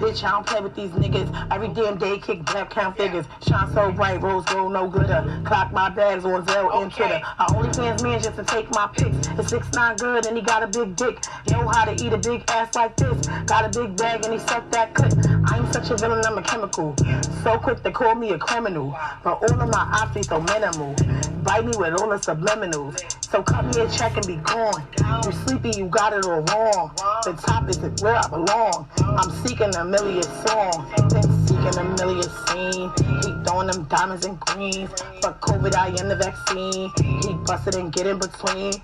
Bitch, I don't play with these niggas. Every damn day, kick black count figures. Shine so bright, rose gold, no glitter. Clock my bags on Zelle and Twitter. I only fans man just to take my pics. It's 6'9" good and he got a big dick. Know how to eat a big ass like this. Got a big bag and he sucked that clip. I'm such a villain, I'm a chemical. So quick to call me a criminal. But all of my options so minimal. Bite me with all the subliminals. So cut me a check and be gone. You sleepy, you got it all wrong. The top is where I belong. I'm seeking a million song. Been seeking a million scene. He throwing them diamonds and greens. Fuck COVID, I am the vaccine. He busted and get in between.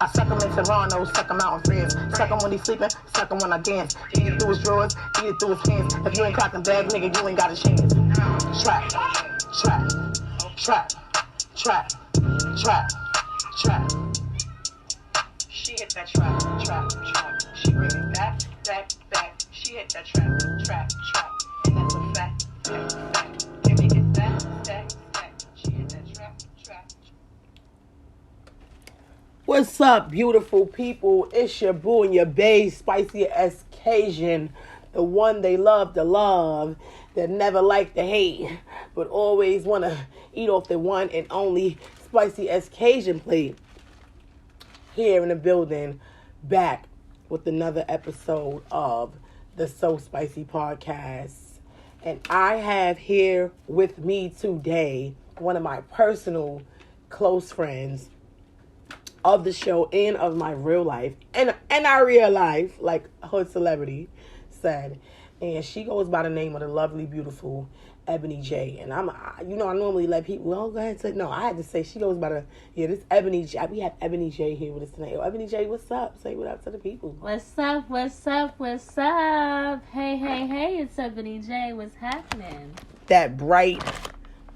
I suck him in Toronto, suck him out in France. Suck him when he's sleeping, suck him when I dance. Eat it through his drawers, eat it through his hands. If you ain't clocking bag, nigga, you ain't got a chance. Trap, trap, trap, trap, trap, trap. She hit that trap, trap, trap. She bring it back, back, back. She hit that trap, trap, trap. And that's a fact, fact, fact. Can we get that, stack, stack? She hit that trap, trap. What's up, beautiful people? It's your boo and your bae, Spicy as Cajun. The one they love to love, that never like to hate, but always want to eat off the one and only Spicy as Cajun plate. Here in the building, back with another episode of the So Spicy Podcast. And I have here with me today one of my personal close friends of the show and of my real life and our real life, like Hood Celebrity said. And she goes by the name of the lovely, beautiful Ebony J. And I normally let people, well, go ahead and say, no, I had to say, she goes by this Ebony J. We have Ebony J here with us tonight. Oh, Ebony J, what's up? Say what up to the people. What's up, what's up, what's up? Hey, hey, hey, it's Ebony J. What's happening? That bright,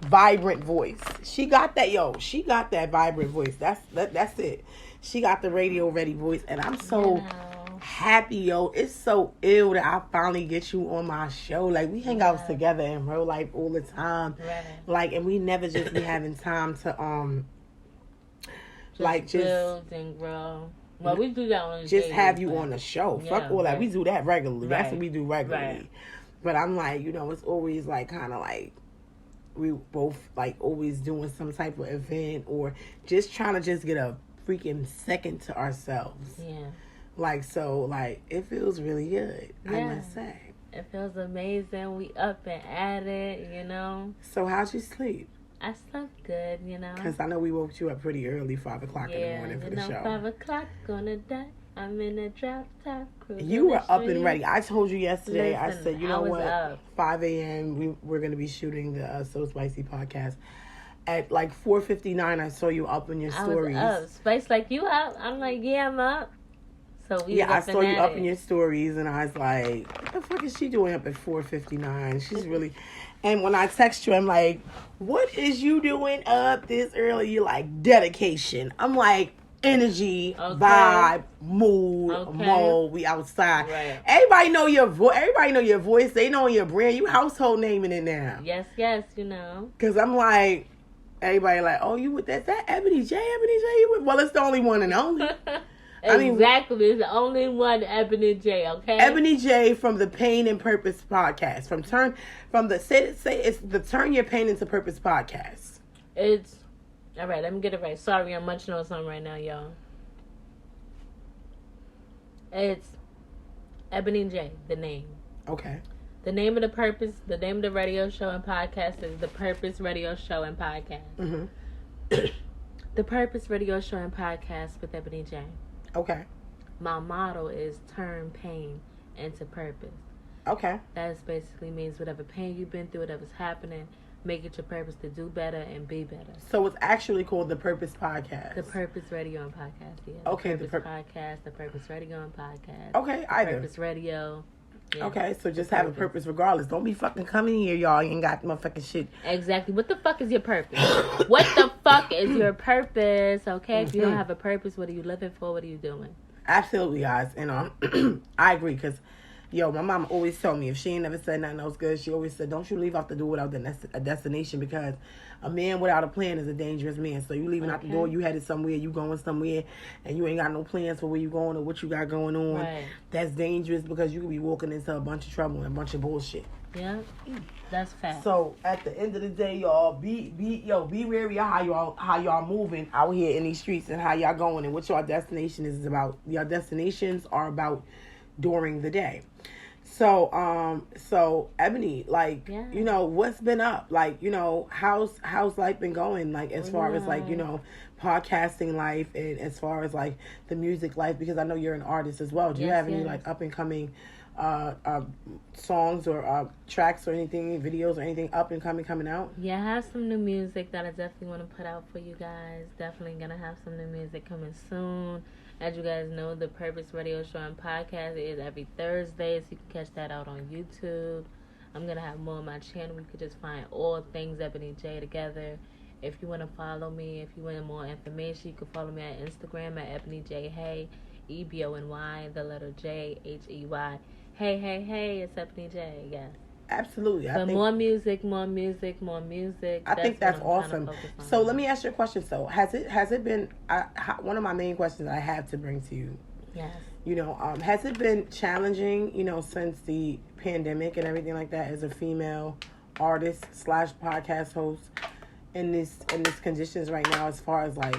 vibrant voice. She got that vibrant voice. That's it. She got the radio ready voice. And I'm so happy, yo. It's so ill that I finally get you on my show. Like, we hang out together in real life all the time. Right. Like, and we never just be having time to just build and grow. Well, we do that on the just daily, have you on the show. Fuck all that. We do that regularly. Right. That's what we do regularly. Right. But I'm like, it's always like kind of like we both like always doing some type of event or just trying to just get a freaking second to ourselves. Yeah. Like, so, like, it feels really good, I must say. It feels amazing. We up and at it, So, how'd you sleep? I slept good, Because I know we woke you up pretty early, 5 o'clock in the morning for the show. 5 o'clock, gonna die. I'm in a drop top cruise. You were up and ready. I told you yesterday, I said, you know what? Up. 5 a.m., we're going to be shooting the So Spicy Podcast. At like 4:59, I saw you up in your stories. I was up. Spice, like, you up? I'm like, yeah, I'm up. So I saw you up in your stories, and I was like, what the fuck is she doing up at 4:59? She's really... And when I text you, I'm like, what is you doing up this early? You're like, dedication. I'm like, energy, vibe, mood, mode, we outside. Right. Everybody know your voice. Everybody know your voice. They know your brand. You household naming it now. Yes, Because I'm like, everybody like, oh, you with that Ebony J, you with? Well, it's the only one and only. Exactly. It's the only one, Ebony J, okay? Ebony J from the Pain and Purpose podcast. It's the Turn Your Pain into Purpose podcast. It's all right, let me get it right. Sorry, I'm munching on something right now, y'all. It's Ebony J, the name. Okay. The name of the radio show and podcast is The Purpose Radio Show and Podcast. Mm-hmm. The Purpose Radio Show and Podcast with Ebony J. Okay. My motto is turn pain into purpose. Okay. That basically means whatever pain you've been through, whatever's happening, make it your purpose to do better and be better. So it's actually called The Purpose Podcast. The Purpose Radio and Podcast, yeah. Okay. The Purpose Podcast, The Purpose Radio and Podcast. Okay, either. Purpose Radio. Yeah. Okay, so just have a purpose regardless. Don't be fucking coming here, y'all. You ain't got motherfucking shit. Exactly. What the fuck is your purpose? What the fuck is your purpose? Okay, if you don't have a purpose, what are you living for? What are you doing? Absolutely, guys. And I agree, because Yo, my mom always told me if she ain't never said nothing else good, she always said, don't you leave out the door without a destination, because a man without a plan is a dangerous man. So you leaving out the door, you headed somewhere, you going somewhere, and you ain't got no plans for where you going or what you got going on. Right. That's dangerous, because you could be walking into a bunch of trouble and a bunch of bullshit. Yeah, that's fact. So at the end of the day, y'all, be wary of how y'all moving out here in these streets and how y'all going and what your destination is about. Your destinations are about during the day. So Ebony, like, you know, what's been up? Like, you know, how's life been going? Like, as far as like, you know, podcasting life and as far as like the music life, because I know you're an artist as well. Do you have any like up and coming songs or tracks or anything, videos or anything up and coming out? Yeah, I have some new music that I definitely want to put out for you guys. Definitely gonna have some new music coming soon. As you guys know, the Purpose Radio Show and Podcast is every Thursday, so you can catch that out on YouTube. I'm gonna have more on my channel. You could just find all things Ebony J together. If you want to follow me, if you want more information, you can follow me on Instagram at Ebony J Hey, EBONY, the letter J HEY. Hey, it's Ebony J, yes. Absolutely. But more music. I think that's awesome. So let me ask you a question. So has it been one of my main questions I have to bring to you? Yes. You know, has it been challenging, you know, since the pandemic and everything like that, as a female artist / podcast host in these conditions right now, as far as like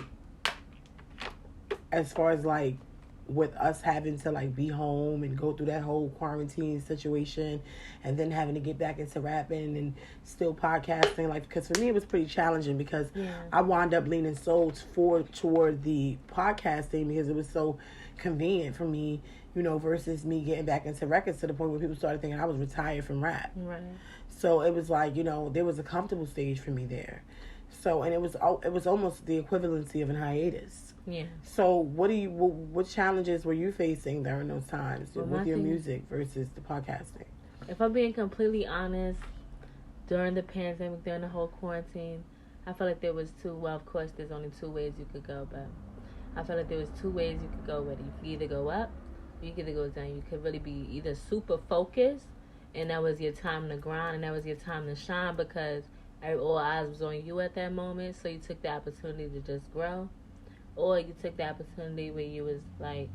with us having to like be home and go through that whole quarantine situation and then having to get back into rapping and still podcasting, like, because for me it was pretty challenging, because I wound up leaning so toward the podcasting because it was so convenient for me, you know, versus me getting back into records, to the point where people started thinking I was retired from rap. Right. So it was like, you know, there was a comfortable stage for me there. So, and it was almost the equivalency of an hiatus. Yeah. So what challenges were you facing during those times with your music versus the podcasting? If I'm being completely honest, during the pandemic, during the whole quarantine, I felt like there was of course there's only two ways you could go, but I felt like there was two ways you could go with it. You could either go up or you could either go down. You could really be either super focused, and that was your time to grind, and that was your time to shine, because all eyes was on you at that moment, so you took the opportunity to just grow. Or you took the opportunity where you was like,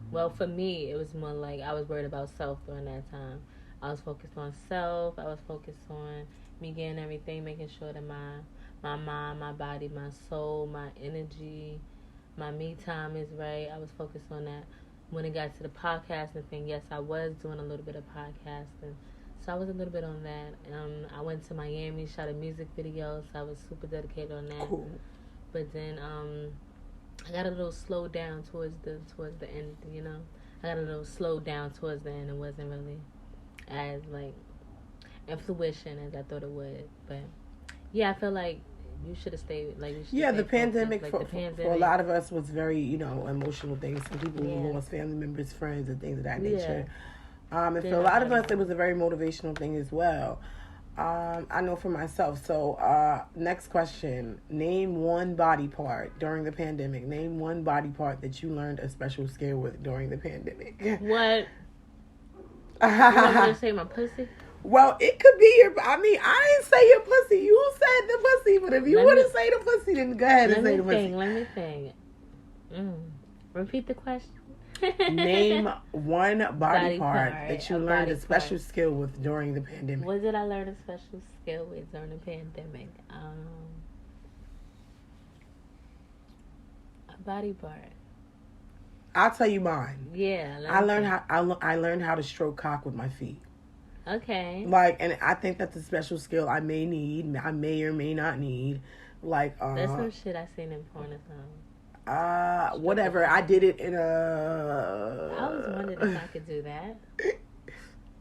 well, for me, it was more like I was worried about self during that time. I was focused on self. I was focused on me getting everything, making sure that my mind, my body, my soul, my energy, my me time is right. I was focused on that. When it got to the podcasting thing, yes, I was doing a little bit of podcasting. So I was a little bit on that. I went to Miami, shot a music video, so I was super dedicated on that. Cool. But then I got a little slowed down towards the end, you know. I got a little slowed down towards the end. It wasn't really as like in fruition as I thought it would. But yeah, I feel like you should have stayed. Like, the pandemic, like, for a lot of us was very, you know, emotional things. Some people who lost family members, friends, and things of that nature. And for a lot of us, it was a very motivational thing as well. I know for myself. So, next question. Name one body part during the pandemic. Name one body part that you learned a special skill with during the pandemic. What? You want me to say my pussy? Well, it could be your... I mean, I didn't say your pussy. You said the pussy. But if you want to say the pussy, then go ahead and say the pussy. Let me think. Repeat the question. Name one body part that you learned a special skill with during the pandemic. What did I learn a special skill with during the pandemic? A body part. I'll tell you mine. Yeah. I learned how to stroke cock with my feet. Okay. Like, and I think that's a special skill I may need. I may or may not need. Like, that's some shit I seen in porn or something. Whatever. I did it in I was wondering if I could do that.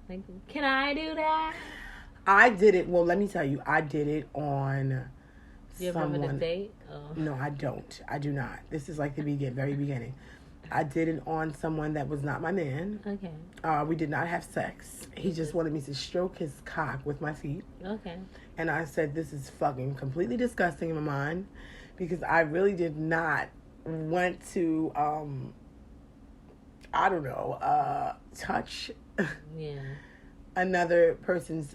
Like, can I do that? I did it. Well, let me tell you. I did it on Do you remember the date? Oh. No, I don't. I do not. This is like the very beginning. I did it on someone that was not my man. Okay. We did not have sex. He just wanted me to stroke his cock with my feet. Okay. And I said, this is fucking completely disgusting in my mind, because I really did not want to, touch Yeah. another person's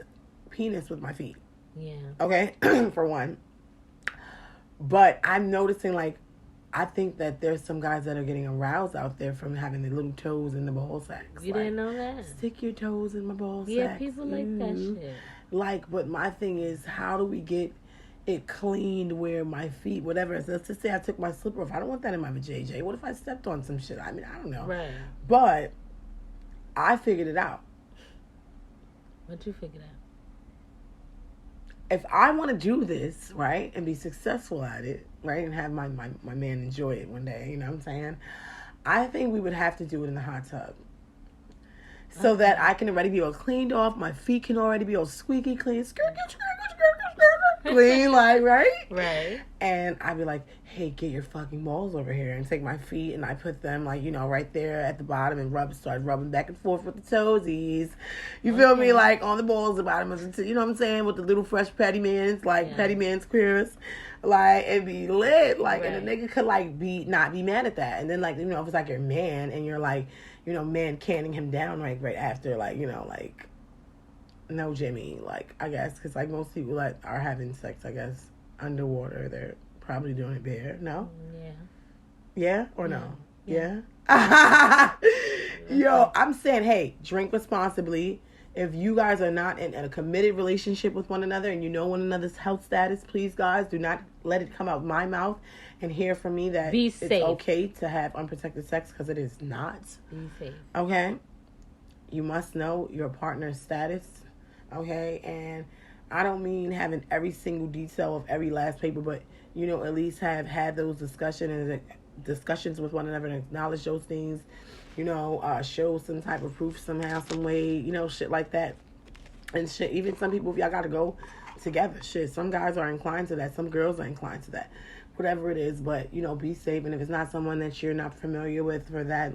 penis with my feet. Yeah. Okay, for one. But I'm noticing, like, I think that there's some guys that are getting aroused out there from having the little toes in the ball sacks. You like, didn't know that? Stick your toes in my ball sacks. Yeah, people like that shit. Like, but my thing is, how do we get it cleaned where my feet, whatever. So let's just say I took my slipper off. I don't want that in my vajayjay. What if I stepped on some shit? I mean, I don't know. Right. But I figured it out. What'd you figure out? If I want to do this, right, and be successful at it, right, and have my man enjoy it one day, you know what I'm saying? I think we would have to do it in the hot tub. So that I can already be all cleaned off. My feet can already be all squeaky clean. Clean, like, right? Right. And I'd be like, hey, get your fucking balls over here. And take my feet and I put them, like, you know, right there at the bottom and start rubbing back and forth with the toesies. You feel me? Like, on the balls, the bottom of the, you know what I'm saying? With the little fresh petty mans, like, petty mans queers. Like, it'd be lit. Like, and a nigga could, like, not be mad at that. And then, like, you know, if it's like your man and you're, like, you know, man canning him down, like, right after, like, you know, like, no, Jimmy, like, I guess, because, like, most people that are having sex, I guess, underwater, they're probably doing it bare. No? Yeah. Yeah or no? Yeah? Yo, I'm saying, hey, drink responsibly. If you guys are not in a committed relationship with one another and you know one another's health status, please, guys, do not let it come out my mouth and hear from me that it's okay to have unprotected sex, because it is not. Be safe. Okay? You must know your partner's status. Okay? And I don't mean having every single detail of every last paper, but, you know, at least have had those discussions with one another and acknowledge those things. You know, show some type of proof somehow, some way, you know, shit like that. And shit, even some people, if y'all got to go together, shit, some guys are inclined to that. Some girls are inclined to that. Whatever it is, but, you know, be safe. And if it's not someone that you're not familiar with for that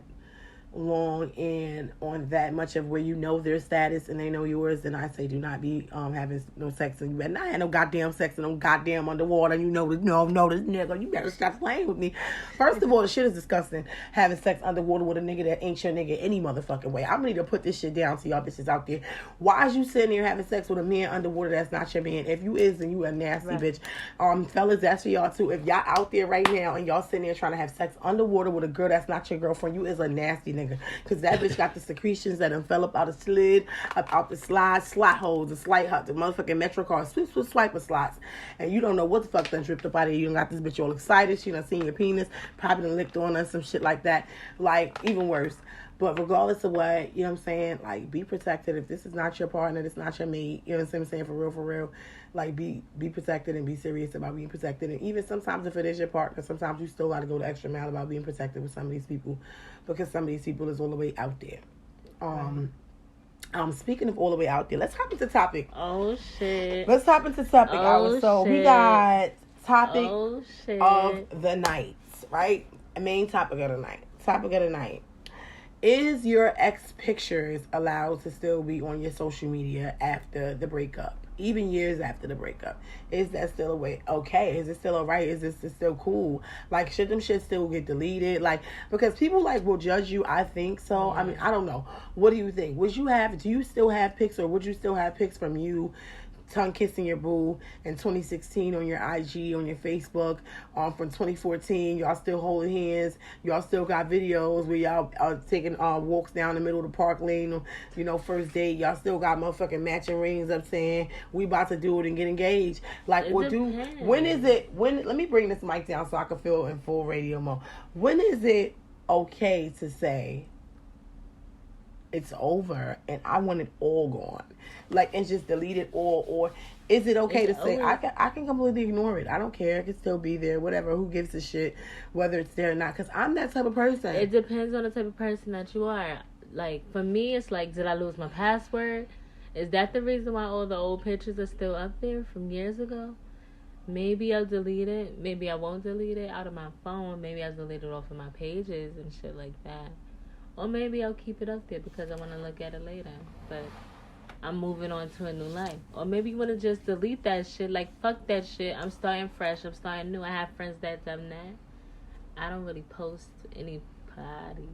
long and on that much of where you know their status and they know yours, then I say do not be having no sex. And you better not have no goddamn sex and no goddamn underwater. You know this nigga. You better stop playing with me. First of all, the shit is disgusting. Having sex underwater with a nigga that ain't your nigga any motherfucking way. I'm gonna need to put this shit down to y'all bitches out there. Why is you sitting there having sex with a man underwater that's not your man? If you is, then you a nasty bitch. Fellas, that's for y'all too. If y'all out there right now and y'all sitting there trying to have sex underwater with a girl that's not your girlfriend, you is a nasty nigga. Because that bitch got the secretions that done fell up out the slid, up out the slot holes, the slide hut, the motherfucking Metro car, swiper slots. And you don't know what the fuck done dripped up out of you. You done got this bitch all excited. She done seen your penis, probably done licked on her, some shit like that. Like, even worse. But regardless of what, you know what I'm saying? Like, be protected. If this is not your partner, this is not your mate, you know what I'm saying? For real. Like, be protected and be serious about being protected. And even sometimes if it is your partner, sometimes you still got to go the extra mile about being protected with some of these people, because some of these people is all the way out there. Speaking of all the way out there, let's hop into topic. Oh, shit. Let's hop into topic. We got topic of the night, right? Main topic of the night. Topic of the night. Is your ex pictures allowed to still be on your social media after the breakup? Even years after the breakup? Is that still a way? Okay. Is it still alright? Is this still cool? Like, should them shit still get deleted? Like, because people, like, will judge you, I think so. I mean, I don't know. What do you think? Do you still have pics, or would you still have pics from you tongue kissing your boo in 2016 on your IG, on your Facebook, from 2014? Y'all still holding hands? Y'all still got videos where y'all are taking walks down the middle of the park lane, you know, first date? Y'all still got motherfucking matching rings up saying we about to do it and get engaged? Like, when is it, let me bring this mic down so I can feel in full radio mode. When is it okay to say it's over and I want it all gone? Like, and just delete it all? Or is it okay to say I can completely ignore it? I don't care. It can still be there. Whatever. Who gives a shit whether it's there or not? Because I'm that type of person. It depends on the type of person that you are. Like, for me, it's like, did I lose my password? Is that the reason why all the old pictures are still up there from years ago? Maybe I'll delete it. Maybe I won't delete it out of my phone. Maybe I'll delete it off of my pages and shit like that. Or maybe I'll keep it up there because I want to look at it later. But I'm moving on to a new life. Or maybe you want to just delete that shit. Like, fuck that shit. I'm starting fresh. I'm starting new. I have friends that done that. I don't really post any potty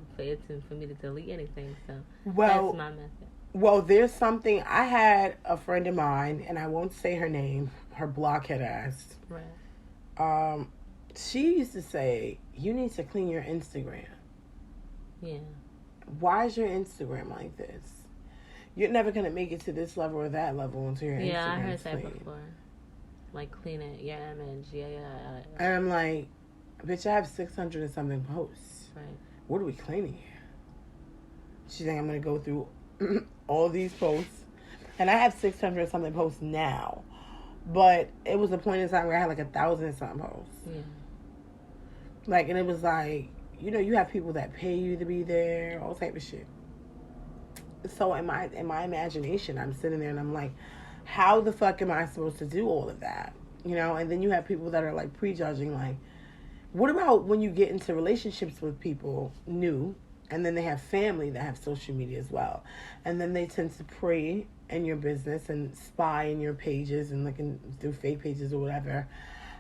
for me to delete anything. So well, that's my method. Well, there's something. I had a friend of mine, and I won't say her name, her blockhead ass. Right. She used to say, you need to clean your Instagram. Yeah. Why is your Instagram like this? You're never going to make it to this level or that level until your Instagram. Yeah, I heard that before. Like, clean it, your image. Yeah. And I'm like, bitch, I have 600 and something posts. Right. What are we cleaning here? She's like, I'm going to go through all these posts. And I have 600 and something posts now. But it was a point in time where I had like 1,000 and something posts. Yeah. Like, and it was like, you know, you have people that pay you to be there, all type of shit. So in my imagination, I'm sitting there and I'm like, how the fuck am I supposed to do all of that? You know, and then you have people that are like prejudging, like, what about when you get into relationships with people new, and then they have family that have social media as well, and then they tend to prey in your business and spy in your pages and looking through fake pages or whatever.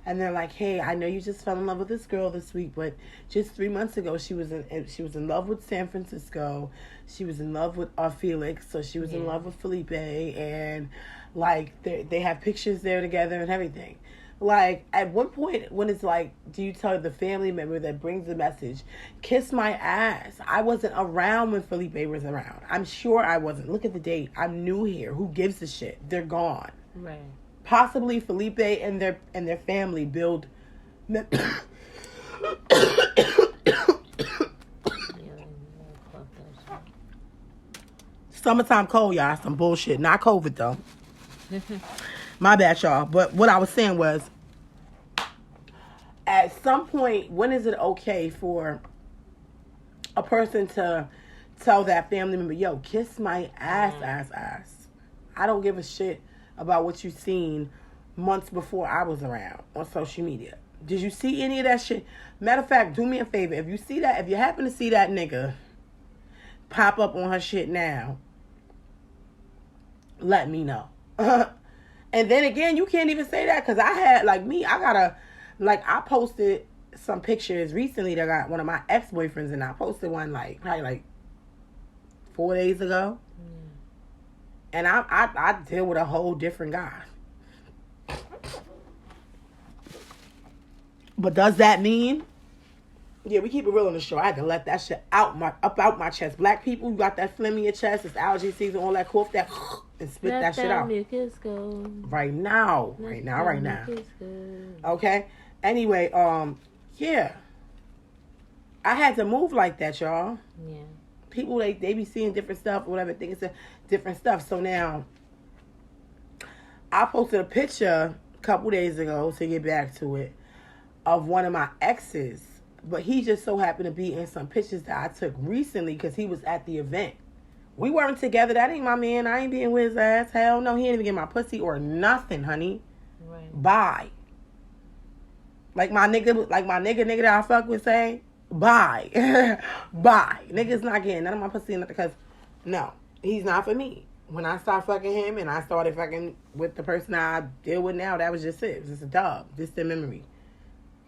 And they're like, hey, I know you just fell in love with this girl this week, but just 3 months ago, she was in love with San Francisco. She was in love with Felix. So she was in love with Felipe. And, like, they have pictures there together and everything. Like, at one point, when it's like, do you tell the family member that brings the message, kiss my ass? I wasn't around when Felipe was around. I'm sure I wasn't. Look at the date. I'm new here. Who gives a shit? They're gone. Right. Possibly Felipe and their family build. Summertime cold, y'all. Some bullshit. Not COVID though. My bad, y'all. But what I was saying was, at some point, when is it okay for a person to tell that family member, yo, kiss my ass? I don't give a shit about what you seen months before I was around on social media. Did you see any of that shit? Matter of fact, do me a favor. If you happen to see that nigga pop up on her shit now, let me know. And then again, you can't even say that because I had, like me, I posted some pictures recently that got one of my ex-boyfriends, and I posted one probably 4 days ago. And I deal with a whole different guy. But does that mean? Yeah, we keep it real on the show. I had to let that shit out my chest. Black people, you got that phlegm in your chest. It's allergy season, all that cough, that and spit that shit out. Right now. Okay. Anyway, yeah. I had to move like that, y'all. Yeah. People, they be seeing different stuff or whatever, think it's different stuff. So now, I posted a picture a couple days ago, to get back to it, of one of my exes. But he just so happened to be in some pictures that I took recently because he was at the event. We weren't together. That ain't my man. I ain't being with his ass. Hell no, he ain't even get my pussy or nothing, honey. Right. Bye. Like my nigga that I fuck with say, bye. Bye. Nigga's not getting none of my pussy because, no, he's not for me. When I started fucking him and I started fucking with the person I deal with now, that was just it. It was just a dub. Just a memory.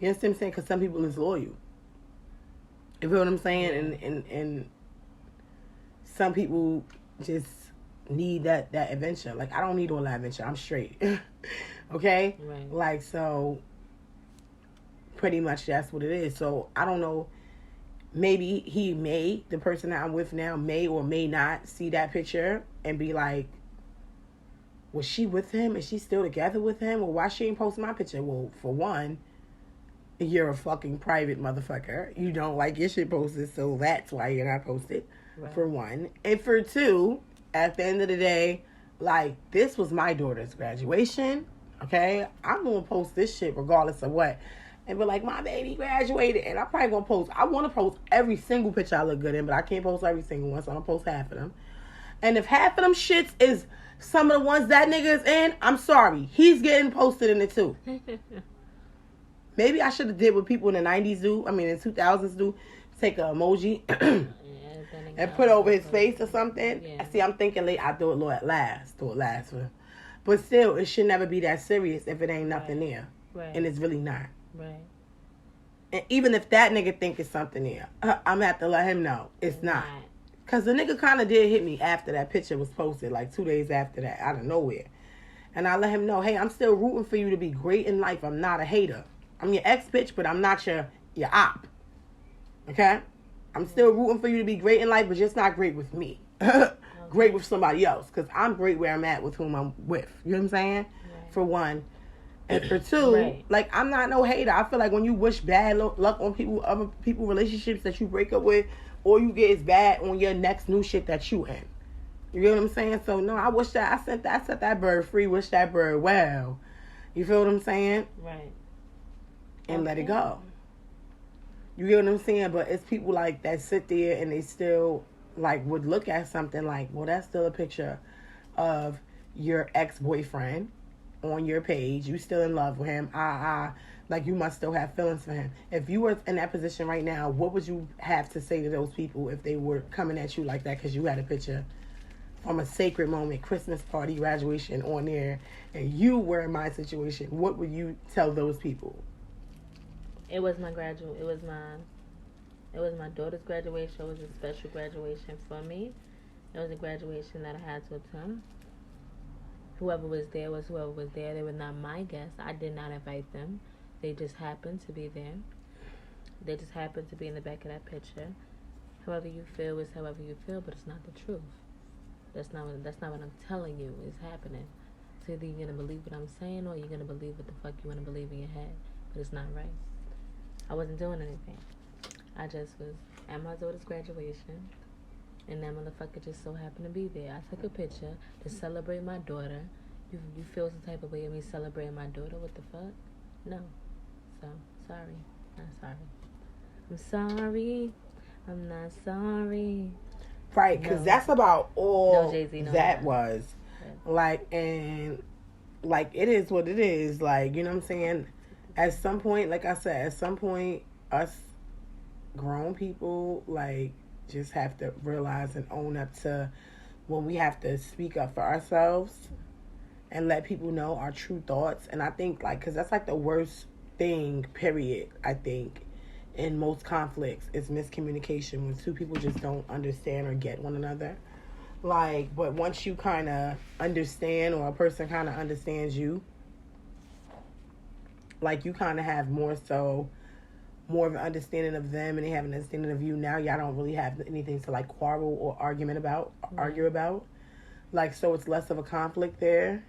You understand what I'm saying? Because some people is loyal. You feel what I'm saying? And some people just need that adventure. Like, I don't need all that adventure. I'm straight. Okay? Right. Like, so, pretty much that's what it is. So, I don't know. Maybe the person that I'm with now, may or may not see that picture and be like, was she with him? Is she still together with him? Well, why she ain't posting my picture? Well, for one, you're a fucking private motherfucker. You don't like your shit posted, so that's why you're not posted, right. For one. And for two, at the end of the day, like, this was my daughter's graduation, okay? I'm going to post this shit regardless of what. And be like, my baby graduated. And I'm probably going to post. I want to post every single picture I look good in, but I can't post every single one, so I'm going to post half of them. And if half of them shits is some of the ones that nigga is in, I'm sorry. He's getting posted in it too. Maybe I should have did what people in the 90s do. I mean, in 2000s do. Take an emoji and put over his face or something. Yeah. See, I'm thinking late. I do it last. But still, it should never be that serious if it ain't nothing there. Right. And it's really not. Right. And even if that nigga think it's something there, I'm gonna have to let him know it's not. Because the nigga kind of did hit me after that picture was posted, like 2 days after that, out of nowhere. And I let him know, hey, I'm still rooting for you to be great in life. I'm not a hater. I'm your ex-bitch, but I'm not your op. Okay? I'm still rooting for you to be great in life, but just not great with me. Great with somebody else. Because I'm great where I'm at with whom I'm with. You know what I'm saying? Right. For one. And for two, right. Like, I'm not no hater. I feel like when you wish bad luck on other people relationships that you break up with, all you get is bad on your next new shit that you in. You get what I'm saying? So, no, I wish that I set that bird free, wish that bird well. You feel what I'm saying? Right. And let it go. You get what I'm saying? But it's people like that sit there and they still, like, would look at something like, well, that's still a picture of your ex-boyfriend on your page. You still in love with him. Like, you must still have feelings for him. If you were in that position right now, what would you have to say to those people if they were coming at you like that because you had a picture from a sacred moment, Christmas party, graduation on there, and you were in my situation? What would you tell those people? It was my daughter's graduation. It was a special graduation for me. It was a graduation that I had to attend. Whoever was there was whoever was there. They were not my guests. I did not invite them. They just happened to be there. They just happened to be in the back of that picture. However you feel is however you feel, but it's not the truth. That's not what I'm telling you is happening. So either you're gonna believe what I'm saying or you're gonna believe what the fuck you wanna believe in your head. But it's not right. I wasn't doing anything. I just was at my daughter's graduation, and that motherfucker just so happened to be there. I took a picture to celebrate my daughter. You feel some type of way of me celebrating my daughter? What the fuck? No. So, sorry. Not sorry. I'm sorry. I'm not sorry. Right, because that's about all Jay-Z, that was. Like, and, like, it is what it is. Like, you know what I'm saying? At some point, like I said, us grown people, like, just have to realize and own up to when we have to speak up for ourselves and let people know our true thoughts. And I think, like, because that's, like, the worst thing, period, I think, in most conflicts is miscommunication, when two people just don't understand or get one another. Like, but once you kind of understand, or a person kind of understands you, like, you kind of have more of an understanding of them, and they have an understanding of you. Now y'all don't really have anything to, like, quarrel or argue about. Like, so it's less of a conflict there.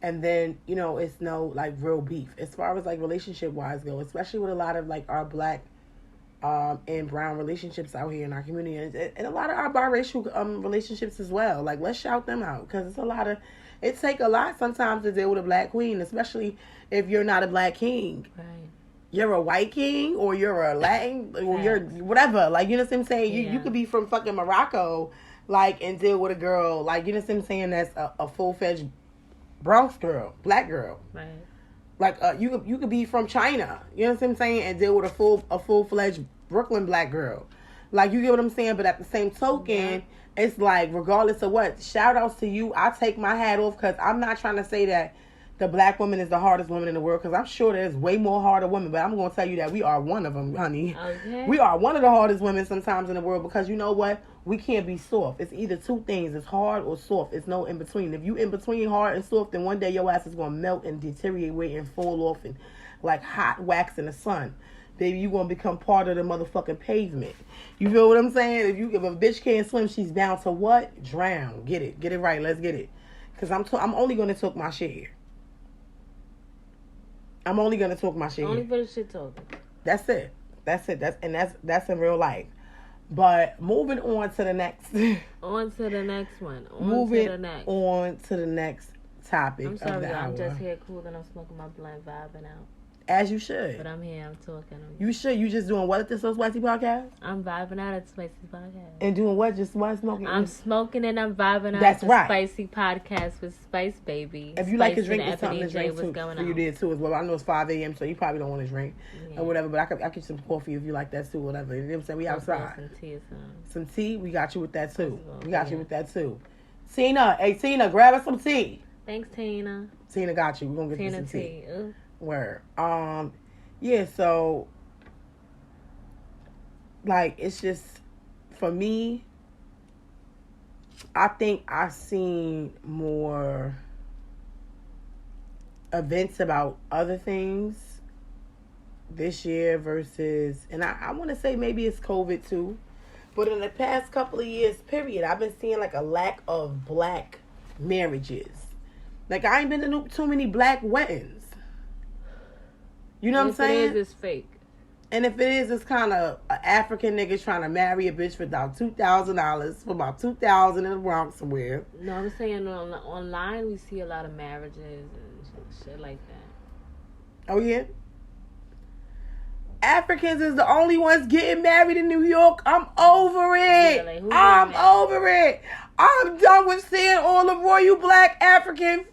And then, you know, it's no, like, real beef as far as, like, relationship wise go, especially with a lot of, like, our black and brown relationships out here in our community, and a lot of our biracial relationships as well. Like, let's shout them out, because it take a lot sometimes to deal with a black queen, especially if you're not a black king. Right. You're a white king, or you're a Latin, or you're whatever. Like, you know what I'm saying? Yeah. You could be from fucking Morocco, like, and deal with a girl, like, you know what I'm saying, that's a full-fledged Bronx girl, black girl. Right. Like, you could be from China, you know what I'm saying, and deal with a full-fledged Brooklyn black girl. Like, you get what I'm saying? But at the same token, it's like, regardless of what, shout outs to you. I take my hat off, because I'm not trying to say that the black woman is the hardest woman in the world, because I'm sure there's way more harder women, but I'm going to tell you that we are one of them, honey. Okay. We are one of the hardest women sometimes in the world, because you know what? We can't be soft. It's either two things. It's hard or soft. It's no in between. If you in between hard and soft, then one day your ass is going to melt and deteriorate and fall off and like hot wax in the sun. Baby, you going to become part of the motherfucking pavement. You feel what I'm saying? If a bitch can't swim, she's down to what? Drown. Get it. Get it right. Let's get it. Because I'm only going to talk my shit here. I'm only going to talk my shit only here. For the shit talking. That's it. That's in real life. But moving on to the next. On to the next one. On to the next topic. I'm sorry, of the I'm hour. just here cool and I'm smoking my blunt, vibing out. As you should. But I'm here, I'm talking. You should. You just doing what at the So Spicy podcast? I'm vibing out at the Spicy podcast. And doing what? Just what? Smoking? I'm smoking and I'm vibing out That's at the right. Spicy podcast with Spice Baby. If you Spice like to drink, and it's something to drink too. So you did too as well. I know it's 5 a.m., so you probably don't want to drink or whatever. But I get some coffee if you like that too, whatever. You know what I'm saying? We outside. Some tea or something. Some tea? We got you with that too. We got you with that too. Tina, hey Tina, grab us some tea. Thanks, Tina. Tina got you. We're gonna get you some tea. Word. Yeah, so like it's just for me, I think I've seen more events about other things this year versus, and I want to say maybe it's COVID too, but in the past couple of years, period, I've been seeing like a lack of black marriages. Like I ain't been to too many black weddings. You know what I'm saying? If it is, it's fake. And if it is, it's kind of an African nigga trying to marry a bitch for about $2,000 for about $2,000 in the Bronx somewhere. No, I'm saying online we see a lot of marriages and shit like that. Oh yeah. Africans is the only ones getting married in New York. I'm over it. Yeah, like, I'm over it. I'm done with seeing all the royal black African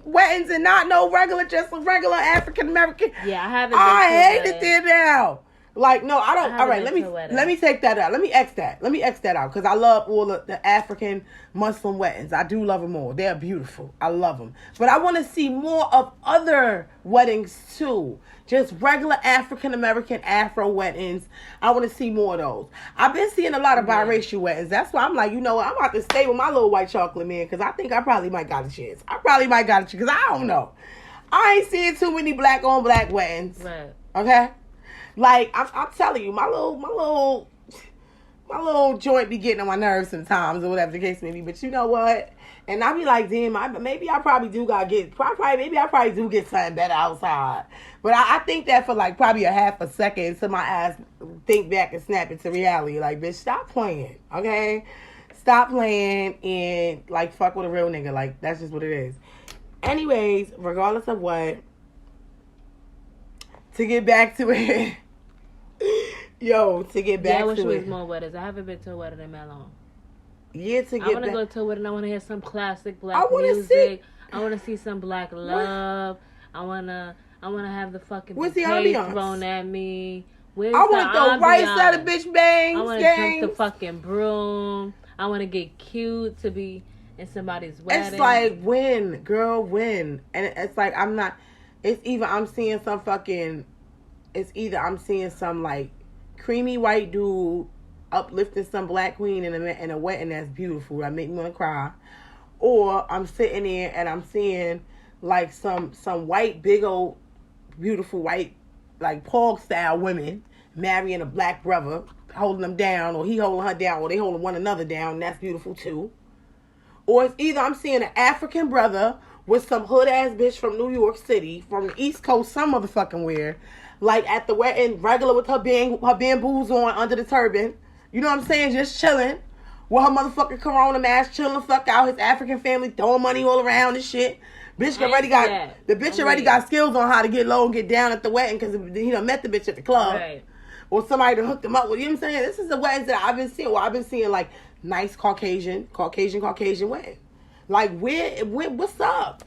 weddings and not no regular, just a regular African American. Yeah, I haven't. I hate it there now. Like, no, I don't. All right, let me take that out. Let me X that out because I love all the African Muslim weddings. I do love them all. They're beautiful. I love them. But I want to see more of other weddings too. Just regular African American Afro weddings. I want to see more of those. I've been seeing a lot of biracial weddings. That's why I'm like, you know what? I'm about to stay with my little white chocolate man because I think I probably might got a chance. Because I don't know. I ain't seeing too many black on black weddings. Right. Okay? Like, I'm telling you, my little joint be getting on my nerves sometimes or whatever the case may be. But you know what? And I be like, damn, maybe I probably do get something better outside. But I think that for like probably a half a second until my ass think back and snap into reality. Like, bitch, stop playing, okay? Stop playing and like fuck with a real nigga. Like, that's just what it is. Anyways, regardless of what, to get back to it. I wish it was more weddings. I haven't been to a wedding in that long. Yeah, I want to go to a wedding. I want to hear some classic black music. I want to see some black love. I want to have the fucking bouquet thrown at me. I want the right side of bitch bangs. I want to jump the fucking broom. I want to get cute to be in somebody's wedding. It's like, when, girl, when. And it's like, I'm not, it's either I'm seeing some like creamy white dude uplifting some black queen in a wedding that's beautiful that make me want to cry, or I'm sitting there and I'm seeing like some white big old beautiful white like Pog style women marrying a black brother, holding them down, or he holding her down, or they holding one another down, and that's beautiful too. Or it's either I'm seeing an African brother with some hood ass bitch from New York City, from the East Coast, some motherfucking where, like at the wedding, regular with her bamboos on under the turban. You know what I'm saying? Just chilling. With her motherfucking Corona mask, chilling the fuck out. His African family throwing money all around and shit. Bitch already got skills on how to get low and get down at the wedding because he done met the bitch at the club. Right. Or somebody to hook them up with. You know what I'm saying? This is the weddings that I've been seeing. Well, I've been seeing like nice Caucasian wedding. Like, what's up?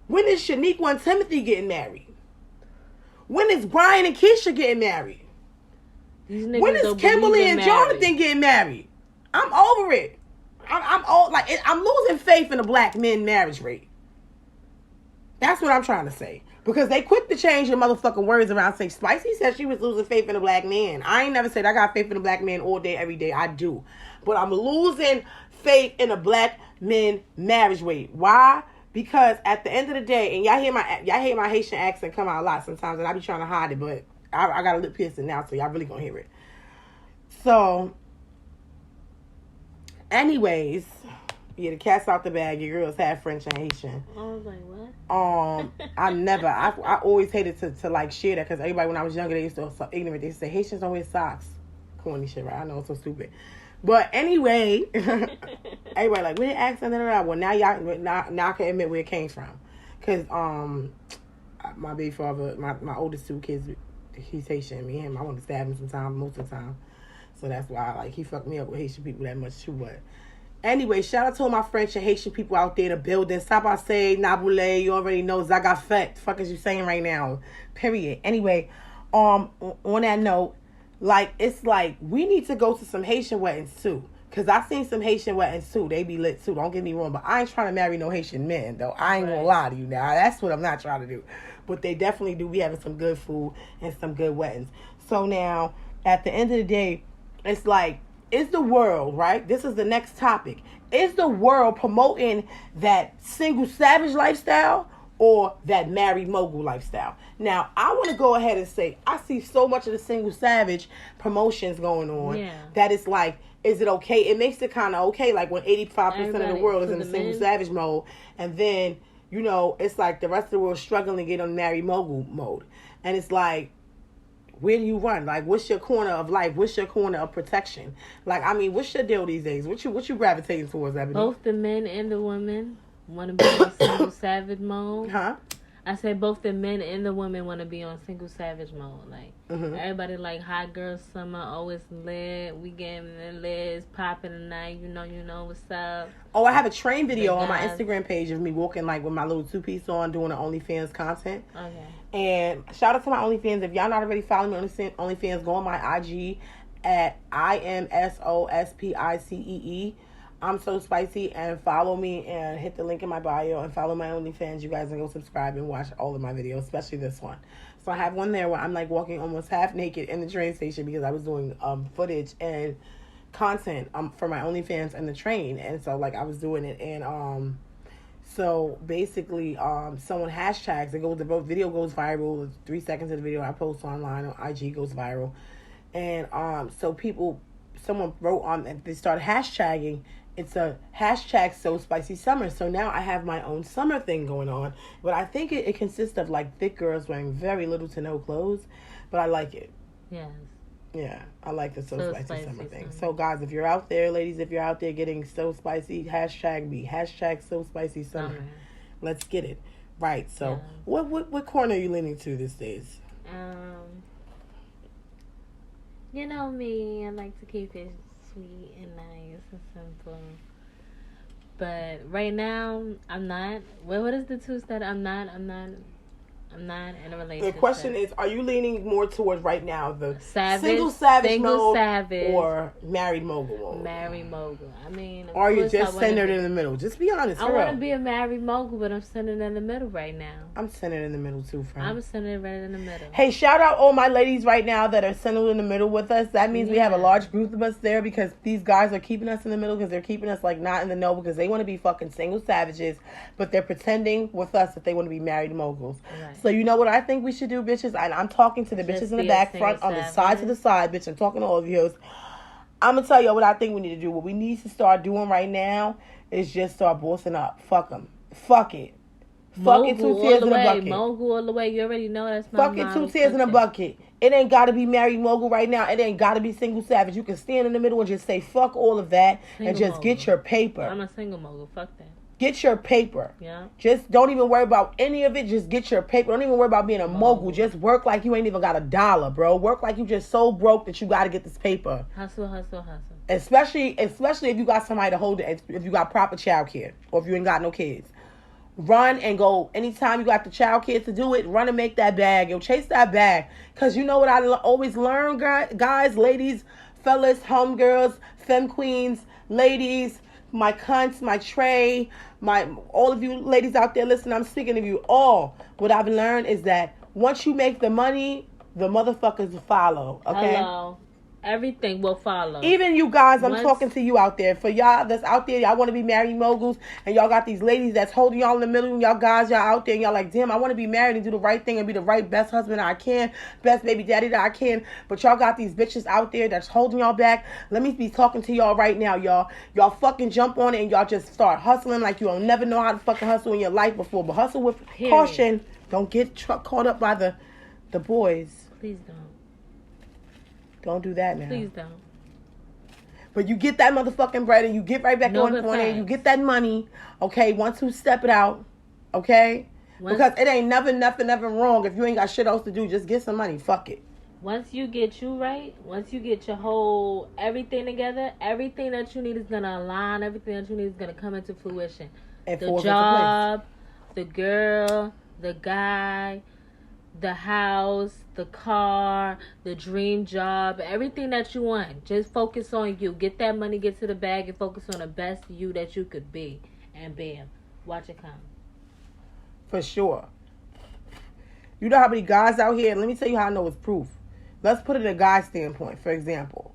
When is Shaniqua and Timothy getting married? When is Brian and Keisha getting married? When is Kimberly and Jonathan getting married? I'm over it. I'm losing faith in the black men marriage rate. That's what I'm trying to say. Because they quick to change their motherfucking words around. Say, Spicy said she was losing faith in the black man. I ain't never said I got faith in the black man all day, every day. I do. But I'm losing faith in the black men marriage rate. Why? Because at the end of the day, and y'all hear my Haitian accent come out a lot sometimes, and I be trying to hide it, but I got a lip piercing now, so y'all really gonna hear it. So, anyways, yeah, the cat's out the bag. Your girl's half French and Haitian. I was like, what? I always hated to like share that because everybody when I was younger, they used to so ignorant. They used to say Haitians don't wear socks. Corny shit, right? I know it's so stupid. But anyway, everybody like, where the accent? Well, now I can admit where it came from. Because my baby father, my oldest two kids, he's Haitian. Me and him, I want to stab him sometimes, most of the time. So that's why like he fucked me up with Haitian people that much too. But anyway, shout out to all my French and Haitian people out there in the building. Sabase, Nabule, you already know Zagafet. Fuck is you saying right now? Period. Anyway, on that note, like, it's like, we need to go to some Haitian weddings, too. Because I seen some Haitian weddings, too. They be lit, too. Don't get me wrong. But I ain't trying to marry no Haitian men, though. I ain't gonna lie to you now. That's what I'm not trying to do. but they definitely do be having some good food and some good weddings. So now, at the end of the day, it's like, is the world, right? This is the next topic. Is the world promoting that single savage lifestyle or that married mogul lifestyle? Now, I want to go ahead and say, I see so much of the single savage promotions going on that it's like, is it okay? It makes it kind of okay, like when 85% of the world is in the single savage mode, and then, you know, it's like the rest of the world struggling to get on married mogul mode. And it's like, where do you run? Like, what's your corner of life? What's your corner of protection? Like, I mean, what's your deal these days? What you gravitating towards, Ebony? Both the men and the women want to be on single savage mode. Huh? I said both the men and the women want to be on single savage mode. Like, everybody like hot girl summer, always lit. We getting the lit, popping tonight. You know what's up. Oh, I have a train video on my Instagram page of me walking like with my little 2-piece on, doing the OnlyFans content. Okay. And shout out to my OnlyFans. If y'all not already following me on OnlyFans, go on my IG at IMSOSPICEE. I'm so spicy, and follow me and hit the link in my bio and follow my OnlyFans. You guys can go subscribe and watch all of my videos, especially this one. So I have one there where I'm like walking almost half naked in the train station because I was doing footage and content for my OnlyFans and the train, and so like I was doing it, and so basically someone hashtags it, the video goes viral. 3 seconds of the video I post online on IG goes viral, and so someone wrote on, they started hashtagging. It's a hashtag So Spicy Summer. So now I have my own summer thing going on. But I think it consists of like thick girls wearing very little to no clothes. But I like it. Yes. Yeah, I like the So Spicy Summer thing. So guys, if you're out there, ladies, if you're out there getting so spicy, hashtag me. Hashtag So Spicy Summer. Let's get it. Right. So what corner are you leaning to these days? You know me, I like to keep it sweet and nice and simple. But right now, I'm not. What is the two that I'm not in a relationship. The question is, are you leaning more towards right now the single savage mode or married mogul mode? Married mogul. I mean, or are you just centered in the middle? Just be honest. I want to be a married mogul, but I'm centered in the middle right now. I'm centered in the middle too, friend. I'm centered right in the middle. Hey, shout out all my ladies right now that are centered in the middle with us. That means we have a large group of us there because these guys are keeping us in the middle because they're keeping us like not in the know because they want to be fucking single savages, but they're pretending with us that they want to be married moguls. Right. So you know what I think we should do, bitches? And I'm talking to the bitches in the back, front, on the side to the side, bitch. I'm talking to all of you. I'm going to tell you what I think we need to do. What we need to start doing right now is just start bossing up. Fuck them. Fuck it. Fuck it, 2 tears in a bucket. Mogul all the way. You already know that's my Fuck it, 2 tears in a bucket. It ain't got to be married mogul right now. It ain't got to be single savage. You can stand in the middle and just say fuck all of that and just get your paper. I'm a single mogul. Fuck that. Get your paper. Yeah. Just don't even worry about any of it. Just get your paper. Don't even worry about being a mogul. Just work like you ain't even got $1, bro. Work like you just so broke that you got to get this paper. Hustle, hustle, hustle. Especially if you got somebody to hold it. If you got proper child care or if you ain't got no kids. Run and go. Anytime you got the child care to do it, run and make that bag. Yo, chase that bag. Because you know what I always learn, guys, ladies, fellas, homegirls, femme queens, ladies, my cunts, my tray, all of you ladies out there, listen, I'm speaking to you all. What I've learned is that once you make the money, the motherfuckers will follow. Okay? Hello. Everything will follow. Even you guys, I'm talking to you out there. For y'all that's out there, y'all want to be married moguls, and y'all got these ladies that's holding y'all in the middle, and y'all guys, y'all out there, and y'all like, damn, I want to be married and do the right thing and be the right best husband I can, best baby daddy that I can, but y'all got these bitches out there that's holding y'all back. Let me be talking to y'all right now, y'all. Y'all fucking jump on it, and y'all just start hustling like you don't never know how to fucking hustle in your life before, but hustle with caution. Don't get caught up by the boys. Please don't. Don't do that now. Please don't. But you get that motherfucking bread and you get right back on it and you get that money, okay? Once you step it out, okay? Because it ain't nothing wrong if you ain't got shit else to do. Just get some money. Fuck it. Once you get you right, once you get your whole everything together, everything that you need is going to align. Everything that you need is going to come into fruition. And the job, the girl, the guy, the house, the car, the dream job, everything that you want. Just focus on you. Get that money, get to the bag, and focus on the best you that you could be. And bam, watch it come. For sure. You know how many guys out here, let me tell you how I know it's proof. Let's put it in a guy standpoint, for example.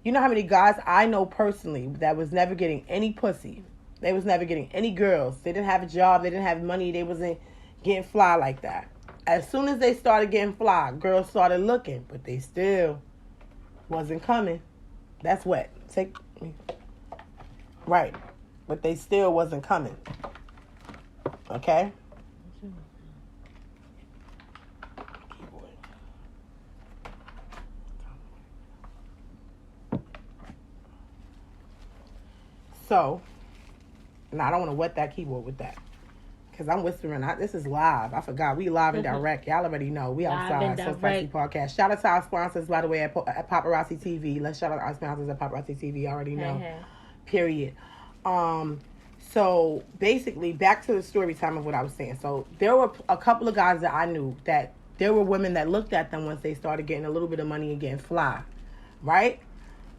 You know how many guys I know personally that was never getting any pussy. They was never getting any girls. They didn't have a job. They didn't have money. They wasn't getting fly like that. As soon as they started getting fly, girls started looking, but they still wasn't coming. That's wet. Right. But they still wasn't coming. Okay? So, and I don't want to wet that keyboard with that. Because I'm whispering. This is live. I forgot. We live and direct. Y'all already know. We outside. So Spicy Podcast. Shout out to our sponsors, by the way, at Paparazzi TV. Let's shout out our sponsors at Paparazzi TV. I already know. Period. So, basically, back to the story time of what I was saying. So, there were a couple of guys that I knew that there were women that looked at them once they started getting a little bit of money and getting fly. Right?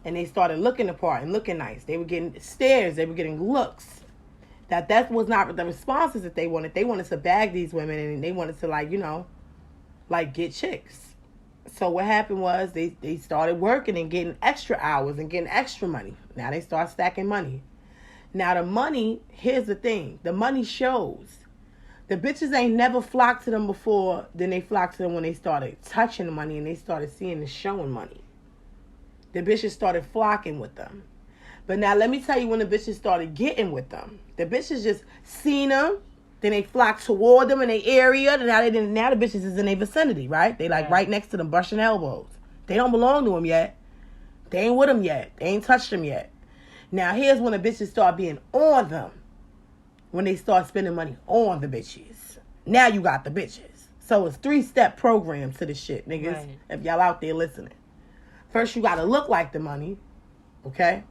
And they started looking the part and looking nice. They were getting stares. They were getting looks. That was not the responses that they wanted. They wanted to bag these women and they wanted to, get chicks. So what happened was they started working and getting extra hours and getting extra money. Now they start stacking money. Now the money, here's the thing. The money shows. The bitches ain't never flocked to them before. Then they flocked to them when they started touching the money and they started seeing the showing money. The bitches started flocking with them. But now let me tell you when the bitches started getting with them. The bitches just seen them, then they flocked toward them in their area. Now the bitches is in their vicinity, right? They right next to them, brushing elbows. They don't belong to them yet. They ain't with them yet. They ain't touched them yet. Now here's when the bitches start being on them. When they start spending money on the bitches. Now you got the bitches. So it's 3-step program to this shit, niggas. Right. If y'all out there listening. First you gotta look like the money. Okay?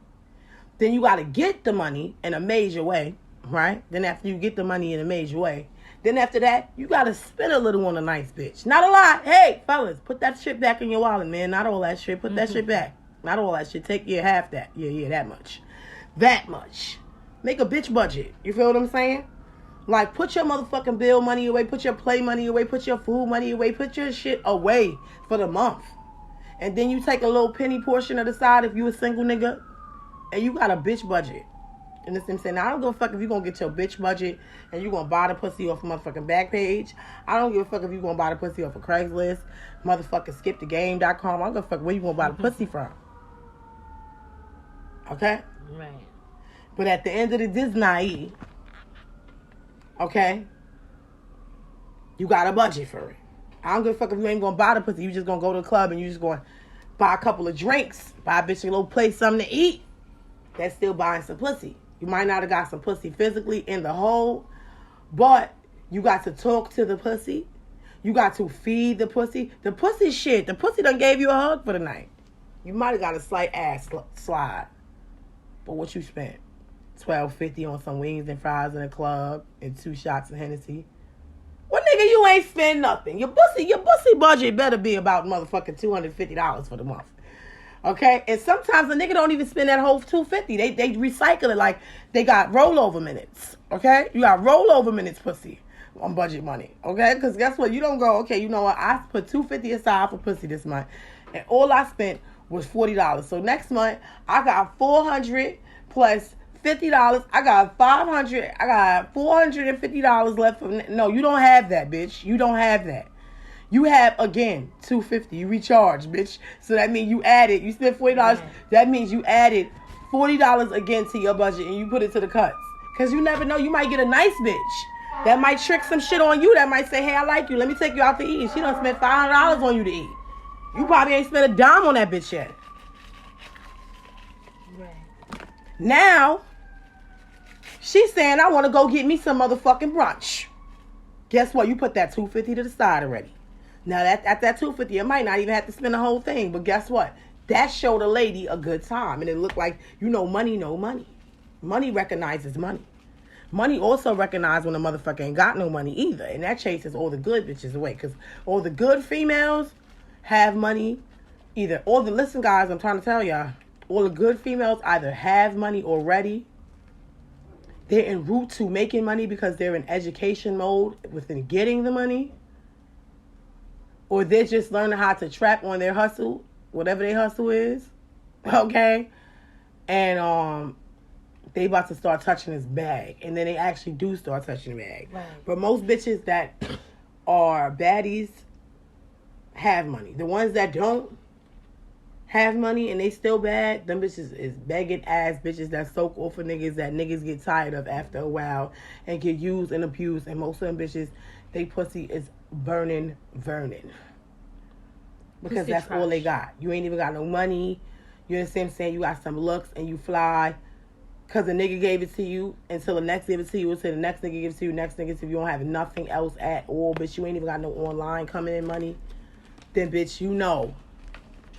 Then you got to get the money in a major way, right? Then after you get the money in a major way, then after that, you got to spend a little on a nice bitch. Not a lot. Hey, fellas, put that shit back in your wallet, man. Not all that shit. Put that shit back. Not all that shit. Take half that. Yeah, that much. That much. Make a bitch budget. You feel what I'm saying? Like, put your motherfucking bill money away. Put your play money away. Put your food money away. Put your shit away for the month. And then you take a little penny portion of the side if you a single nigga. And you got a bitch budget. You understand what I'm saying? Now, I don't give a fuck if you're going to get your bitch budget and you're going to buy the pussy off a motherfucking Backpage. I don't give a fuck if you're going to buy the pussy off of Craigslist, motherfucking skipthegame.com. I don't give a fuck where you going to buy the pussy from. Okay? Right. But at the end of the Disney, okay, you got a budget for it. I don't give a fuck if you ain't going to buy the pussy. You just going to go to the club and you just going to buy a couple of drinks, buy a bitch a little place, something to eat. That's still buying some pussy. You might not have got some pussy physically in the hole, but you got to talk to the pussy. You got to feed the pussy. The pussy shit. The pussy done gave you a hug for the night. You might have got a slight ass slide. But what you spent? $12.50 on some wings and fries in a club and 2 shots of Hennessy. Well, nigga, you ain't spend nothing. Your pussy budget better be about motherfucking $250 for the month. Okay? And sometimes a nigga don't even spend that whole $250. They recycle it like they got rollover minutes. Okay? You got rollover minutes pussy on budget money. Okay? Because guess what? You don't go, okay, you know what? I put $250 aside for pussy this month. And all I spent was $40. So next month, I got $400 plus $50. I got $500. I got $450 left. No, you don't have that, bitch. You don't have that. You have, again, $250. You recharge, bitch. So that means you added, you spent $40. Yeah. That means you added $40 again to your budget and you put it to the cuts. Because you never know. You might get a nice bitch that might trick some shit on you. That might say, hey, I like you. Let me take you out to eat. She done spent $500 on you to eat. You probably ain't spent a dime on that bitch yet. Right. Now, she's saying, I want to go get me some motherfucking brunch. Guess what? You put that $250 to the side already. Now, at that $250, you might not even have to spend the whole thing. But guess what? That showed a lady a good time. And it looked like, money know money. Money recognizes money. Money also recognizes when a motherfucker ain't got no money either. And that chases all the good bitches away. Because all the good females have money either. Listen, guys, I'm trying to tell y'all. All the good females either have money already. They're en route to making money because they're in education mode within getting the money. or they're just learning how to trap on their hustle, whatever their hustle is, okay? And they about to start touching his bag, and then they actually do start touching the bag. Right. But most bitches that are baddies have money. The ones that don't have money and they still bad, them bitches is begging ass bitches that soak off of niggas that niggas get tired of after a while and get used and abused. And most of them bitches, they pussy is burning. Because Pussy that's trash. all they got. You ain't even got no money. You understand what I'm saying? You got some looks and you fly because the nigga gave it to you until the next gave it to you, until the next nigga gives it to you, next nigga to you. You don't have nothing else at all, bitch. You ain't even got no online coming in money. Then, bitch, you know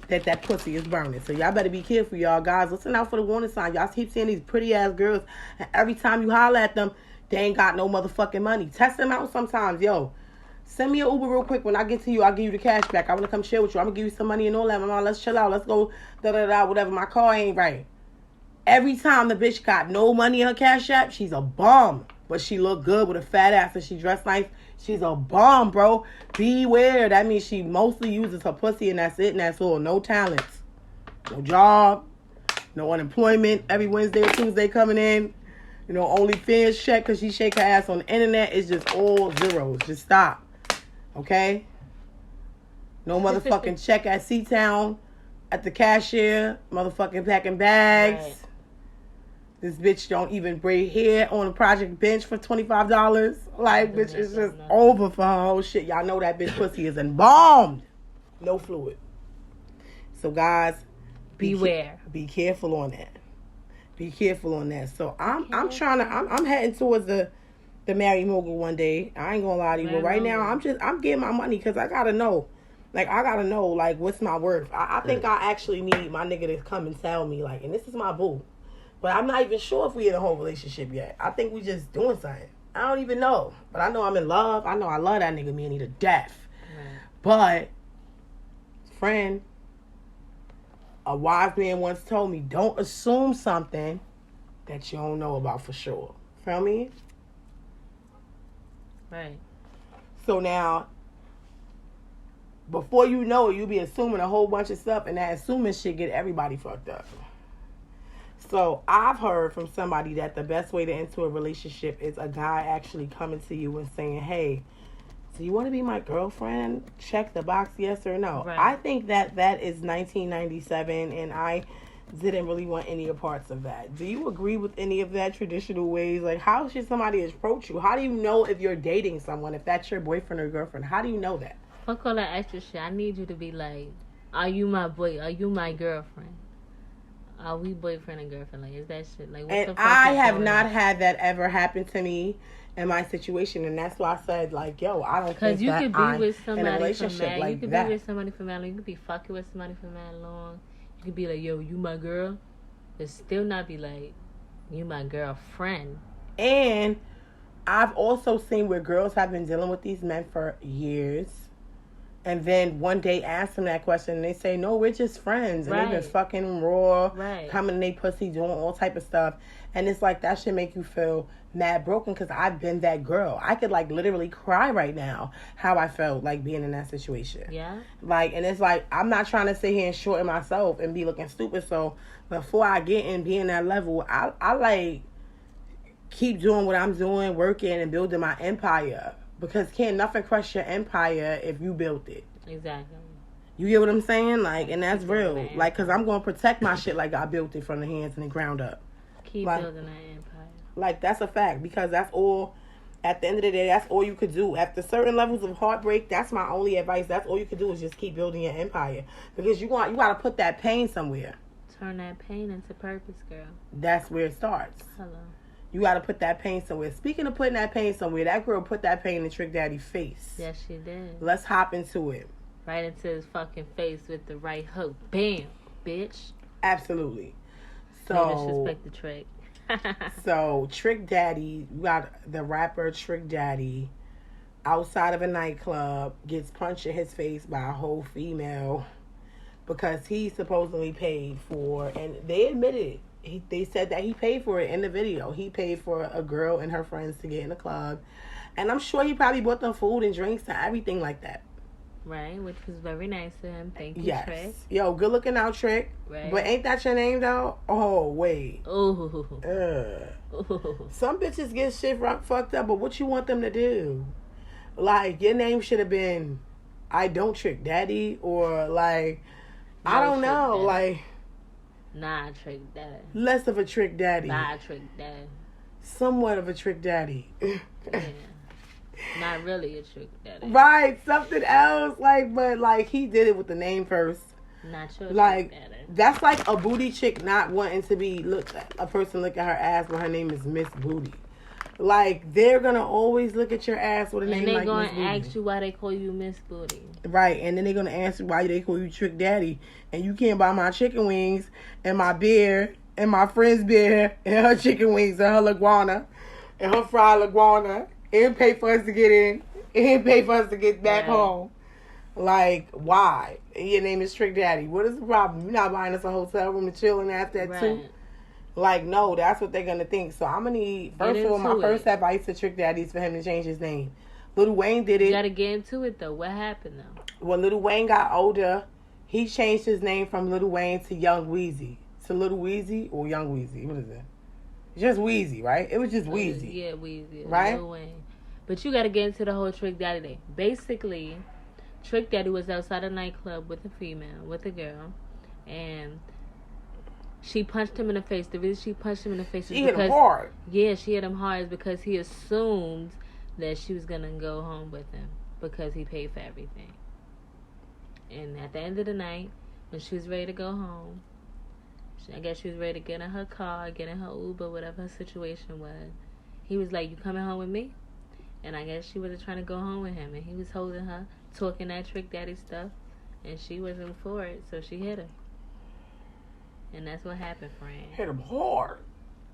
that pussy is burning. So y'all better be careful, y'all. Guys, listen out for the warning sign. Y'all keep seeing these pretty ass girls, and every time you holler at them, they ain't got no motherfucking money. Test them out sometimes. Yo, send me an Uber real quick. When I get to you, I'll give you the cash back. I want to come chill with you. I'm going to give you some money and all that. Mama, let's chill out. Let's go, da-da-da, whatever. My car ain't right. Every time the bitch got no money in her cash app, she's a bum. But she look good with a fat ass and she dressed nice. She's a bum, bro. Beware. That means she mostly uses her pussy and that's it and that's all. No talents. No job. No unemployment. Every Wednesday or Tuesday coming in. You know, OnlyFans check because she shake her ass on the internet. It's just all zeros. Just stop. Okay? No motherfucking check at C-Town. At the cashier. Motherfucking packing bags. Right. This bitch don't even braid hair on a project bench for $25. Like, bitch, it's just over for her whole shit. Y'all know that bitch pussy is embalmed. No fluid. So, guys, Beware. Be careful on that. Be careful on that. So, I'm heading towards the Mary Mogul one day. I ain't gonna lie to you. But right now, I'm getting my money because I gotta know. Like, I gotta know, like, what's my worth. I think I actually need my nigga to come and tell me, like, and this is my boo. But I'm not even sure if we in a whole relationship yet. I think we just doing something. I don't even know. But I know I'm in love. I know I love that nigga, me and he to death. Right. But, friend, a wise man once told me, don't assume something that you don't know about for sure. Feel me? Right. So now, before you know it, you be assuming a whole bunch of stuff, and that assuming shit get everybody fucked up. So I've heard from somebody that the best way to enter a relationship is a guy actually coming to you and saying, hey, do you want to be my girlfriend? Check the box, yes or no. Right. I think that is 1997, and I didn't really want any parts of that. Do you agree with any of that traditional ways? Like, how should somebody approach you? How do you know if you're dating someone, if that's your boyfriend or girlfriend? How do you know that? Fuck all that extra shit. I need you to be like, are you my boy? Are you my girlfriend? Are we boyfriend and girlfriend? Like, is that shit? Like, what the And fuck I is have going not on? had that ever happen to me in my situation, and that's why I said, like, yo, I don't think Because you that could be I'm with in a somebody for relationship mad. like You could that. be with somebody for mad long. You could be fucking with somebody for mad long. You could be like, yo, you my girl. But still not be like, you my girlfriend. And I've also seen where girls have been dealing with these men for years. And then one day ask them that question and they say, no, we're just friends. And they've been Right. fucking raw, Right. coming in they pussy, doing all type of stuff. And it's like, that should make you feel mad broken because I've been that girl. I could like literally cry right now how I felt like being in that situation. Yeah? Like, and it's like, I'm not trying to sit here and shorten myself and be looking stupid. So before I get in, be in that level, I like keep doing what I'm doing, working and building my empire. Because can't nothing crush your empire if you built it. Exactly. You get what I'm saying? Like, and that's Keep real. building that Like, because I'm going to protect my shit like I built it from the hands and the ground up. Keep Like- building that empire. Like, that's a fact. Because that's all, at the end of the day, that's all you could do. After certain levels of heartbreak, that's my only advice. That's all you could do is just keep building your empire. Because you got to put that pain somewhere. Turn that pain into purpose, girl. That's where it starts. Hello. You got to put that pain somewhere. Speaking of putting that pain somewhere, that girl put that pain in Trick Daddy's face. Yes, she did. Let's hop into it. Right into his fucking face with the right hook. Bam, bitch. Absolutely. No So, disrespect the trick. so Trick Daddy, you got the rapper Trick Daddy outside of a nightclub, gets punched in his face by a whole female because he supposedly paid for, and they admitted it. They said that he paid for it in the video. He paid for a girl and her friends to get in the club. And I'm sure he probably bought them food and drinks and everything like that. Right, which was very nice of him. Thank you, Yes. Trick. Yo, good looking out, Trick. Right. But ain't that your name, though? Oh, wait. Ooh. Some bitches get shit fucked up, but what you want them to do? Like, your name should have been I Don't Trick Daddy, or like, I don't know, like, Nah, Trick Daddy. less of a Trick Daddy. Nah, Trick Daddy. Somewhat of a Trick Daddy. Yeah. Not really a Trick Daddy. Right, something else, like, but like, he did it with the name first. Not your Like, Trick Daddy. that's like a booty chick not wanting to be a person look at her ass when her name is Miss Booty. Like, they're gonna always look at your ass with a name And like they gonna Miss Booty. ask you why they call you Miss Booty. Right, and then they're gonna ask you why they call you Trick Daddy, and you can't buy my chicken wings and my beer and my friend's beer and her chicken wings and her iguana and her fried iguana, and pay for us to get in and pay for us to get back home. Like, why? Your name is Trick Daddy. What is the problem? You're not buying us a hotel room to chill in after that too. Like, no, that's what they're gonna think. So I'm gonna need, first of all, my first advice to Trick Daddy is for him to change his name. Lil Wayne did it. You gotta get into it though. What happened though? When Lil Wayne got older, he changed his name from Lil Wayne to Young Weezy. To Lil Weezy or Young Weezy? What is it? Just Weezy, right? It was just Weezy. Yeah, Weezy. Right? Lil Wayne. But you gotta get into the whole Trick Daddy thing. Basically, Trick Daddy was outside a nightclub with a female, with a girl, and she punched him in the face. The reason she punched him in the face is She because hit him hard. Yeah, she hit him hard is because he assumed that she was gonna go home with him because he paid for everything. And at the end of the night, when she was ready to go home, I guess she was ready to get in her car, get in her Uber, whatever her situation was. He was like, "You coming home with me?" And I guess she wasn't trying to go home with him, and he was holding her, talking that Trick Daddy stuff, and she wasn't for it, so she hit him. And that's what happened, friend. Hit him hard.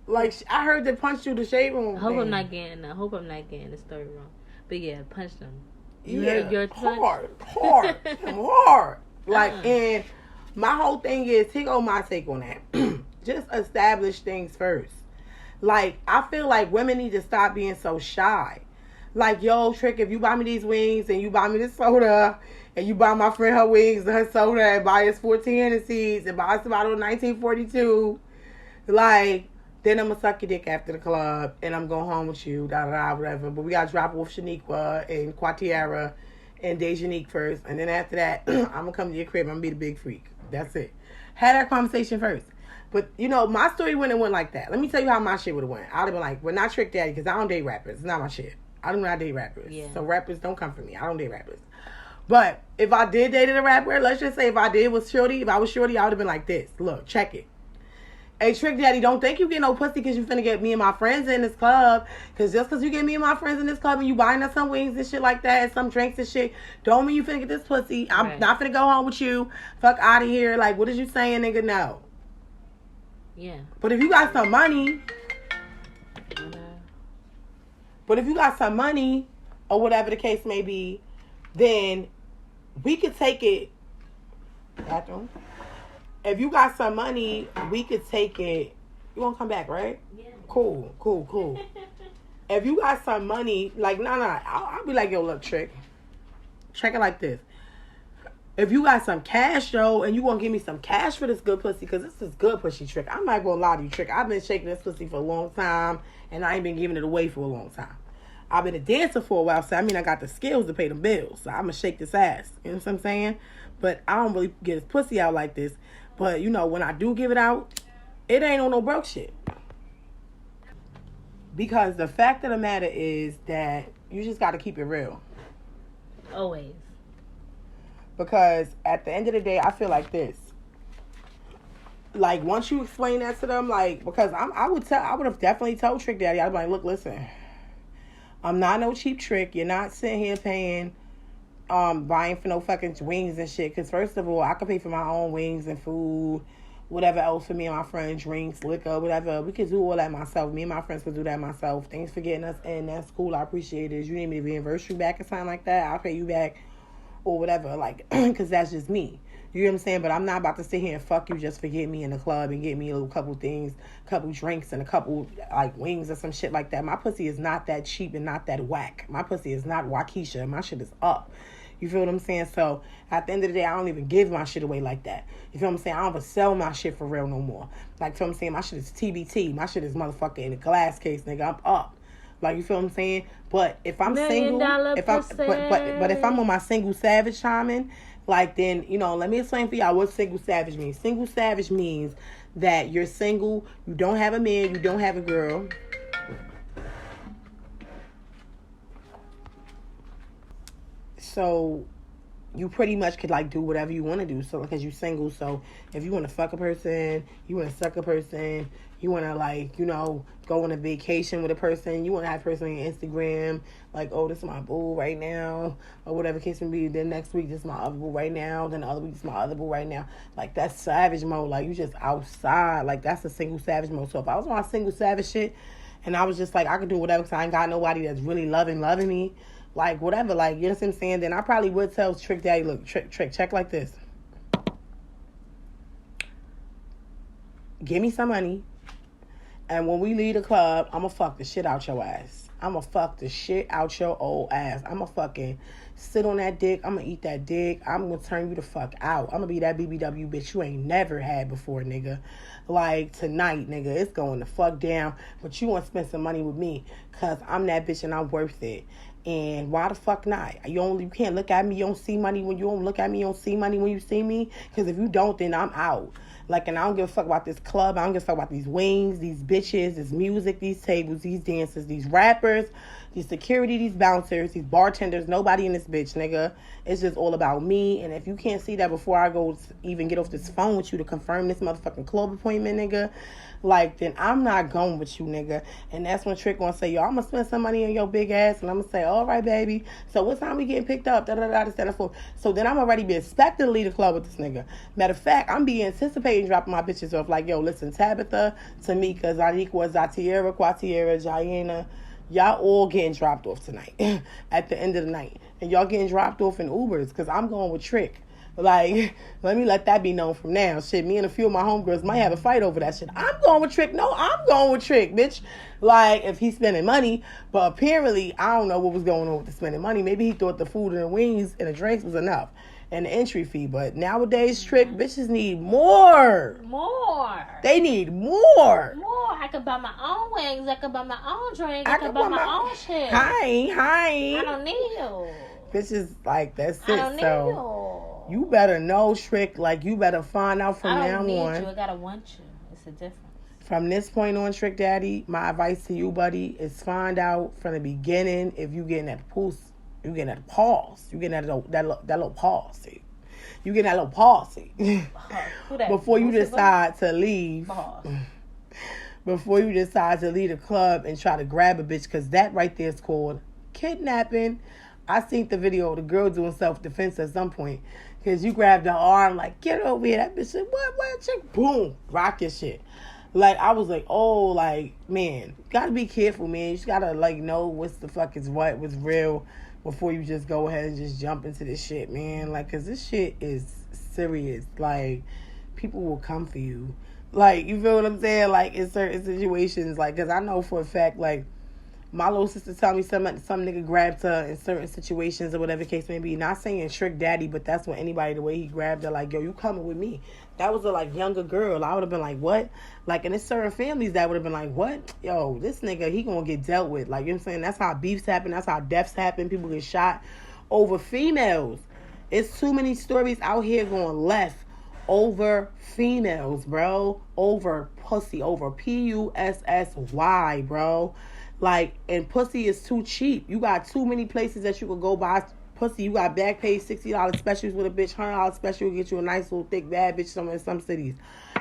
Like, I heard they punched you the shade room. I hope I'm not getting the story wrong. But yeah, punched him. You heard your hard. Hit him hard. Like, and my whole thing is, here go my take on that. Just establish things first. Like, I feel like women need to stop being so shy. Like, yo, Trick, if you buy me these wings and you buy me this soda and you buy my friend her wings and her soda and buy us 14 Hennessy's and buy us a bottle of 1942, like, then I'm going to suck your dick after the club and I'm going home with you, whatever. But we got to drop off Shaniqua and Quatiera and Dejanique first. And then after that, I'm going to come to your crib. I'm going to be the big freak. That's it. Had that conversation first. But, you know, my story wouldn't have went like that. Let me tell you how my shit would have went. I would have been like, well, not Trick Daddy, because I don't date rappers. It's not my shit. I do not date rappers. Yeah. So rappers don't come for me. I don't date rappers. But if I did date a rapper, let's just say if I was Shorty, I would have been like this. Look, check it. Hey, Trick Daddy, don't think you get no pussy because you finna get me and my friends in this club. Because just because you get me and my friends in this club and you buying us some wings and shit like that and some drinks and shit, don't mean you finna get this pussy. I'm not finna go home with you. Fuck out of here. Like, what is you saying, nigga? No. Yeah. But if you got some money... But if you got some money, or whatever the case may be, then we could take it. Bathroom. If you got some money, we could take it. You won't come back, right? Yeah. Cool. If you got some money, like, I'll be like, yo, look, Trick it like this. If you got some cash, though, and you want to give me some cash for this good pussy, because this is good pussy, Trick. I'm not going to lie to you, Trick. I've been shaking this pussy for a long time, and I ain't been giving it away for a long time. I've been a dancer for a while, so I mean I got the skills to pay the bills. So I'm going to shake this ass. You know what I'm saying? But I don't really get his pussy out like this. But, you know, when I do give it out, it ain't on no broke shit. Because the fact of the matter is that you just got to keep it real. Always. Because at the end of the day, I feel like this. Like, once you explain that to them, like, because I would have definitely told Trick Daddy, I'd be like, look, listen, I'm not no cheap trick. You're not sitting here paying, buying for no fucking wings and shit. Because first of all, I could pay for my own wings and food, whatever else for me and my friends, drinks, liquor, whatever. We could do all that myself. Me and my friends could do that myself. Thanks for getting us in. That's cool. I appreciate it. You need me to reimburse you back or something like that, I'll pay you back or whatever. Like, because that's just me. You know what I'm saying? But I'm not about to sit here and fuck you just for getting me in the club and get me a little couple things, couple drinks and a couple, like, wings or some shit like that. My pussy is not that cheap and not that whack. My pussy is not Waukesha. My shit is up. You feel what I'm saying? So at the end of the day, I don't even give my shit away like that. You feel what I'm saying? I don't even sell my shit for real no more. Like, feel what I'm saying? My shit is TBT. My shit is motherfucker in a glass case, nigga. I'm up. Like, you feel what I'm saying? But if I'm single, if I'm but if I'm on my single savage timing, like, then, you know, let me explain for y'all what single savage means. Single savage means that you're single, you don't have a man, you don't have a girl. So you pretty much could, like, do whatever you want to do. So, because you're single, so if you want to fuck a person, you want to suck a person, you want to, like, you know, go on a vacation with a person, you want to have a person on your Instagram, like, oh, this is my boo right now, or whatever case may be. Then next week, this is my other boo right now. Then the other week, this is my other boo right now. Like, that's savage mode. Like, you just outside. Like, that's a single savage mode. So if I was on my single savage shit, and I was just like, I could do whatever because I ain't got nobody that's really loving me, like, whatever, like, you know what I'm saying? Then I probably would tell Trick Daddy, look, Trick, check like this. Give me some money, and when we leave the club, I'm going to fuck the shit out your ass. I'm going to fuck the shit out your old ass. I'm going to fucking sit on that dick. I'm going to eat that dick. I'm going to turn you the fuck out. I'm going to be that BBW bitch you ain't never had before, nigga. Like, tonight, nigga, it's going the fuck down, but you want to spend some money with me because I'm that bitch and I'm worth it. And why the fuck not? You can't look at me, you don't see money. When you don't look at me, you don't see money when you see me. Because if you don't, then I'm out. Like, and I don't give a fuck about this club. I don't give a fuck about these wings, these bitches, this music, these tables, these dances, these rappers, these security, these bouncers, these bartenders. Nobody in this bitch, nigga. It's just all about me. And if you can't see that before I go even get off this phone with you to confirm this motherfucking club appointment, nigga, like, then I'm not going with you, nigga. And that's when Trick gonna say, yo, I'm gonna spend some money on your big ass. And I'm gonna say, all right, baby. So what time we getting picked up? So then I'm already be expecting to leave the club with this nigga. Matter of fact, I'm be anticipating dropping my bitches off. Like, yo, listen, Tabitha, Tamika, Zaniqua, Zatiera, Quatiera, Jayena, y'all all getting dropped off tonight at the end of the night. And y'all getting dropped off in Ubers because I'm going with Trick. Like, let me let that be known from now. Shit, me and a few of my homegirls might have a fight over that shit. I'm going with Trick. No, I'm going with Trick, bitch. Like, if he's spending money. But apparently, I don't know what was going on with the spending money. Maybe he thought the food and the wings and the drinks was enough. And the entry fee. But nowadays, Trick, bitches need more. More. They need more. More. I could buy my own wings. I could buy my own drink. I could buy my own shit. Hi. I don't need you. Bitches, like, that's it. I don't need you. You better know, Trick. Like, you better find out from now on. I don't need you. I gotta want you. It's a difference. From this point on, Trick Daddy, my advice to you, buddy, is find out from the beginning if you getting that pulse. You getting that pause. You getting that little pause. See? You getting that little pause. See? Before you decide to leave. Before you decide to leave the club and try to grab a bitch, because that right there is called kidnapping. I seen the video of the girl doing self-defense at some point. Because you grabbed her arm, like, get over here. That bitch said, what, chick? Boom. Rock your shit. Like, I was like, oh, like, man. Gotta be careful, man. You just gotta, like, know what's the fuck is what's real before you just go ahead and just jump into this shit, man. Like, because this shit is serious. Like, people will come for you. Like, you feel what I'm saying? Like, in certain situations, like, because I know for a fact, like, my little sister told me some nigga grabbed her in certain situations or whatever the case may be. Not saying Trick Daddy, but that's when anybody, the way he grabbed her, like, yo, you coming with me. That was a, like, younger girl. I would have been like, what? Like, and there's certain families that would have been like, what? Yo, this nigga, he gonna get dealt with. Like, you know what I'm saying? That's how beefs happen. That's how deaths happen. People get shot over females. It's too many stories out here going left over females, bro. Over pussy. Over Pussy, bro. Like, and pussy is too cheap. You got too many places that you could go buy pussy. You got Backpage $60 specials with a bitch, $100 special will get you a nice little thick bad bitch in some cities.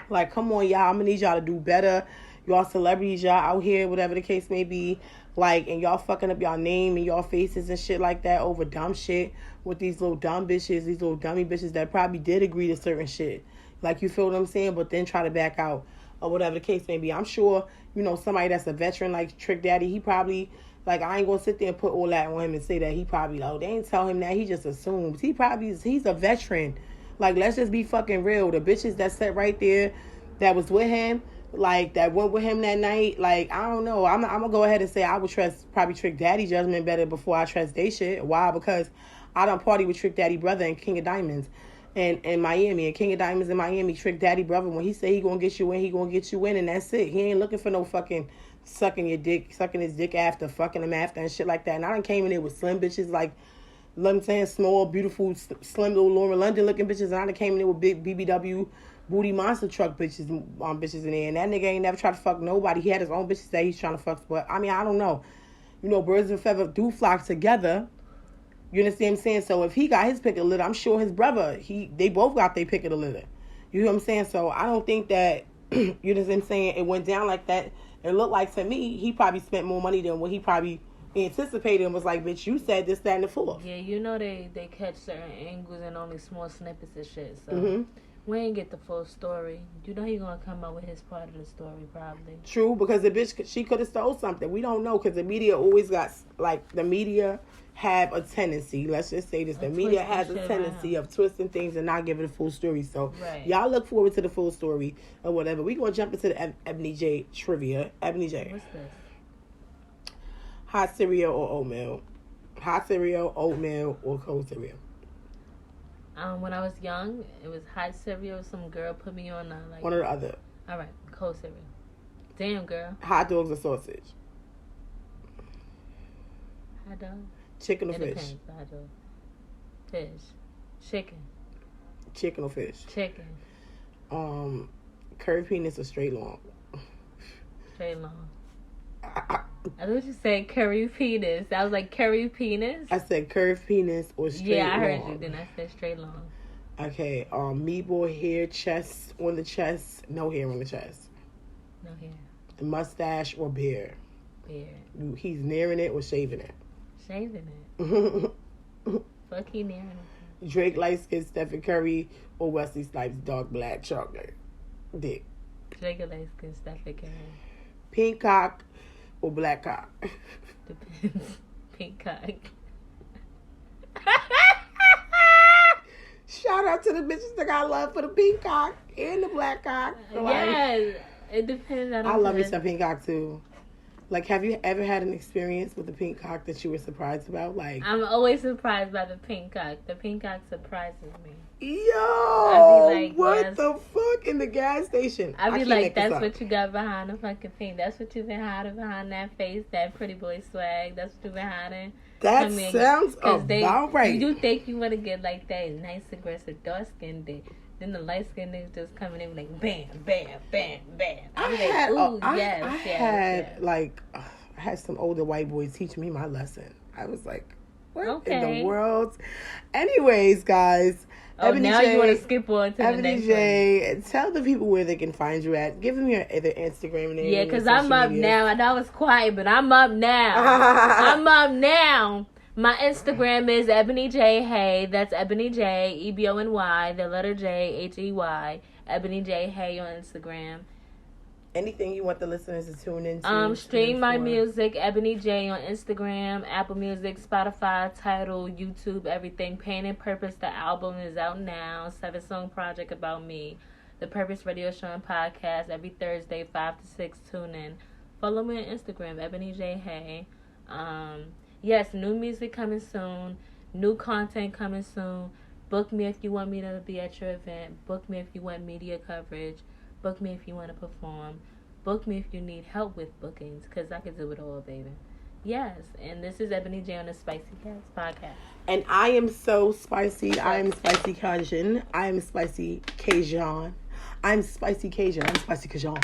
Like, come on, y'all. I'm gonna need y'all to do better. Y'all celebrities, y'all out here, whatever the case may be. Like, and y'all fucking up y'all name and y'all faces and shit like that over dumb shit with these little dumb bitches, these little dummy bitches that probably did agree to certain shit. Like, you feel what I'm saying? But then try to back out or whatever the case may be. I'm sure, you know, somebody that's a veteran like Trick Daddy, he probably, like, I ain't gonna sit there and put all that on him and say that he probably, oh, they ain't tell him that. He just assumes. He's a veteran. Like, let's just be fucking real. The bitches that sat right there that was with him, like, that went with him that night, like, I don't know. I'm gonna go ahead and say I would trust probably Trick Daddy judgment better before I trust they shit. Why? Because I done party with Trick Daddy Brother and King of Diamonds in Miami. And King of Diamonds in Miami, Trick Daddy Brother, when he say he gonna get you in, he gonna get you in, and that's it. He ain't looking for no fucking sucking his dick after, fucking him after, and shit like that. And I done came in there with slim bitches, like, let me saying, small, beautiful, slim little Lauren London looking bitches, and I done came in there with big BBW booty monster truck bitches in there. And that nigga ain't never tried to fuck nobody. He had his own bitches that he's trying to fuck. But I mean, I don't know. You know, birds of a feather do flock together. You understand what I'm saying? So if he got his pick of the litter, I'm sure his brother, they both got their pick of the litter. You know what I'm saying? So I don't think that, you know what I'm saying, it went down like that. It looked like, to me, he probably spent more money than what he probably anticipated, and was like, bitch, you said this, that, and the fourth. Yeah, you know they catch certain angles and only small snippets of shit. So we ain't get the full story. You know he gonna come up with his part of the story probably. True, because the bitch, she could have stole something. We don't know, because the media always got, like, the media have a tendency, let's just say this, the media has a tendency of twisting things and not giving the full story. So y'all look forward to the full story or whatever. We gonna jump into the Ebony J trivia. Ebony J. What's this? Hot cereal or oatmeal? Hot cereal, oatmeal, or cold cereal? When I was young, it was hot cereal. Some girl put me on like one or the other. All right, cold cereal. Damn, girl. Hot dogs or sausage? Hot dog. Chicken or fish? Depends. Hot dog. Fish. Chicken. Chicken or fish? Chicken. Curved penis or straight long? Straight long. I thought you said curry penis. I was like, curry penis? I said curved penis or straight long. Yeah, I heard you. Then I said straight long. Okay. Meatball hair, chest on the chest, no hair on the chest. No hair. Mustache or beard? Beard. He's nearing it or shaving it? Shaving it. Fuck, he nearing it. Drake light skin, Stephen Curry, or Wesley Snipes dark black chocolate dick? Drake light skin, Stephen Curry. Pink cock or black cock? Depends. Pink cock. Shout out to the bitches that got love for the pink cock and the black cock. Yes, it depends. I love me some pink cock too. Like, have you ever had an experience with the pink cock that you were surprised about? Like, I'm always surprised by the pink cock. The pink cock surprises me. Yo, like, what yes. the fuck in the gas station? I be like, that's what you got behind the fucking pink. That's what you've been hiding behind that face, that pretty boy swag. That's what you've been hiding. That sounds about right. You think you want to get like that nice, aggressive, dark skinned dick. Then the light skinned niggas just coming in like bam, bam, bam, bam. I had some older white boys teach me my lesson. I was like, what in the world? Anyways, guys. Ebony now J, you want to skip on to Ebony the next J, one. Tell the people where they can find you at. Give them your either Instagram name. Yeah, because I'm up now. And I was quiet, but I'm up now. I'm up now. My Instagram is Ebony J Hay. That's Ebony J, EBONY, the letter J, HEY. Ebony J Hay on Instagram. Anything you want the listeners to tune into? Stream my music, Ebony J on Instagram, Apple Music, Spotify, Tidal, YouTube, everything. Pain and Purpose, the album is out now. 7-song project about me. The Purpose Radio Show and Podcast every Thursday, 5 to 6. Tune in. Follow me on Instagram, Ebony J Hay. Yes, new music coming soon. New content coming soon. Book me if you want me to be at your event. Book me if you want media coverage. Book me if you want to perform. Book me if you need help with bookings, because I can do it all, baby. Yes, and this is Ebony J on the Spicy Cats podcast. And I am so spicy. I am Spicy Cajun. I am Spicy Cajun. I'm Spicy Cajun. I'm Spicy Cajun.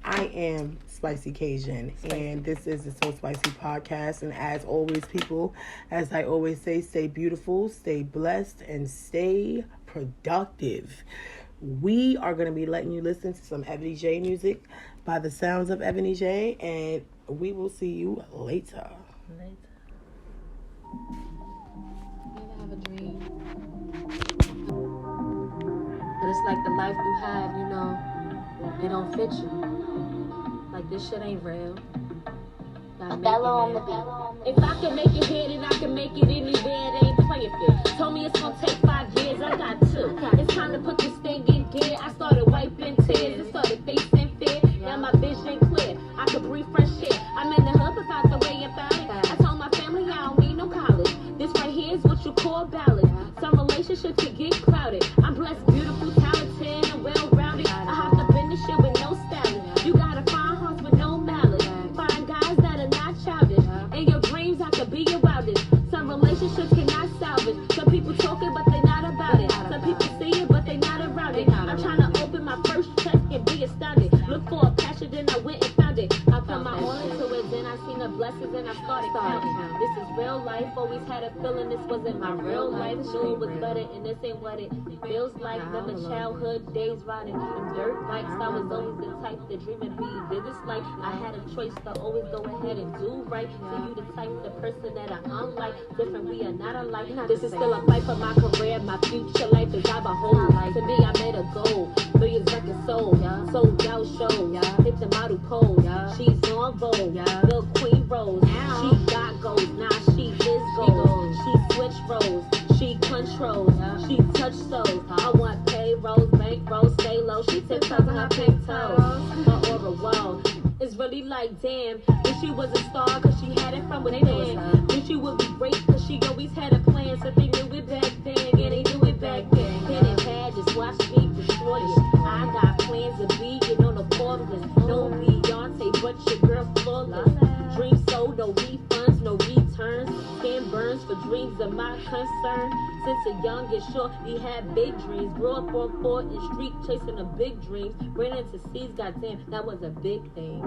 I am Spicy Cajun. And this is the So Spicy podcast. And as always, people, as I always say, stay beautiful, stay blessed, and stay productive. We are going to be letting you listen to some Ebony J music by the sounds of Ebony J, and we will see you later. You ever have a dream? But it's like the life you have, you know, it don't fit you. Like, this shit ain't real. If I can make it here, then I can make it anywhere. It ain't playing fair. Told me it's gonna take 5 years, I got 2. It's time to put this thing in gear. I started wiping tears, and started facing fear. Now my vision clear, I can breathe fresh air. I'm in the hub, but found the way about it. I told my family I don't need no college. This right here is what you call started counting. This is real life. Always had a feeling this wasn't my real life. Knew it was better, and this ain't what it feels like. Remember childhood days riding them dirt bikes. I was always the type to dream and be vivid like. I had a choice to always go ahead and do right. So you the type, the person that I'm unlike. Different, we are not alike. This is still a fight for my career. My future life is I behold. To me, I made a goal. Billions records sold. Sold out shows. Hit the model pole. She's on Vogue. The Queen Rose. She got goals. Now she is gold. She switch roles. She controls. She touch souls. I want payrolls, bankrolls, stay low. She tips on her pink toes. Her aura wall. It's really like damn. Wish she was a star cause she had it from within. Wish she would be great cause she always had a plan. So they knew it back then. Yeah, they knew it back then. Pen and pad, just watch me destroy it. I got plans of being on the formless. No Beyonce, but your girl flawless. Dreams sold, no refunds, no returns. Skin burns for dreams of my concern. Since a youngest short, he had big dreams. Grew up on 4th and Street, chasing a big dreams. Ran into seas, goddamn, that was a big thing.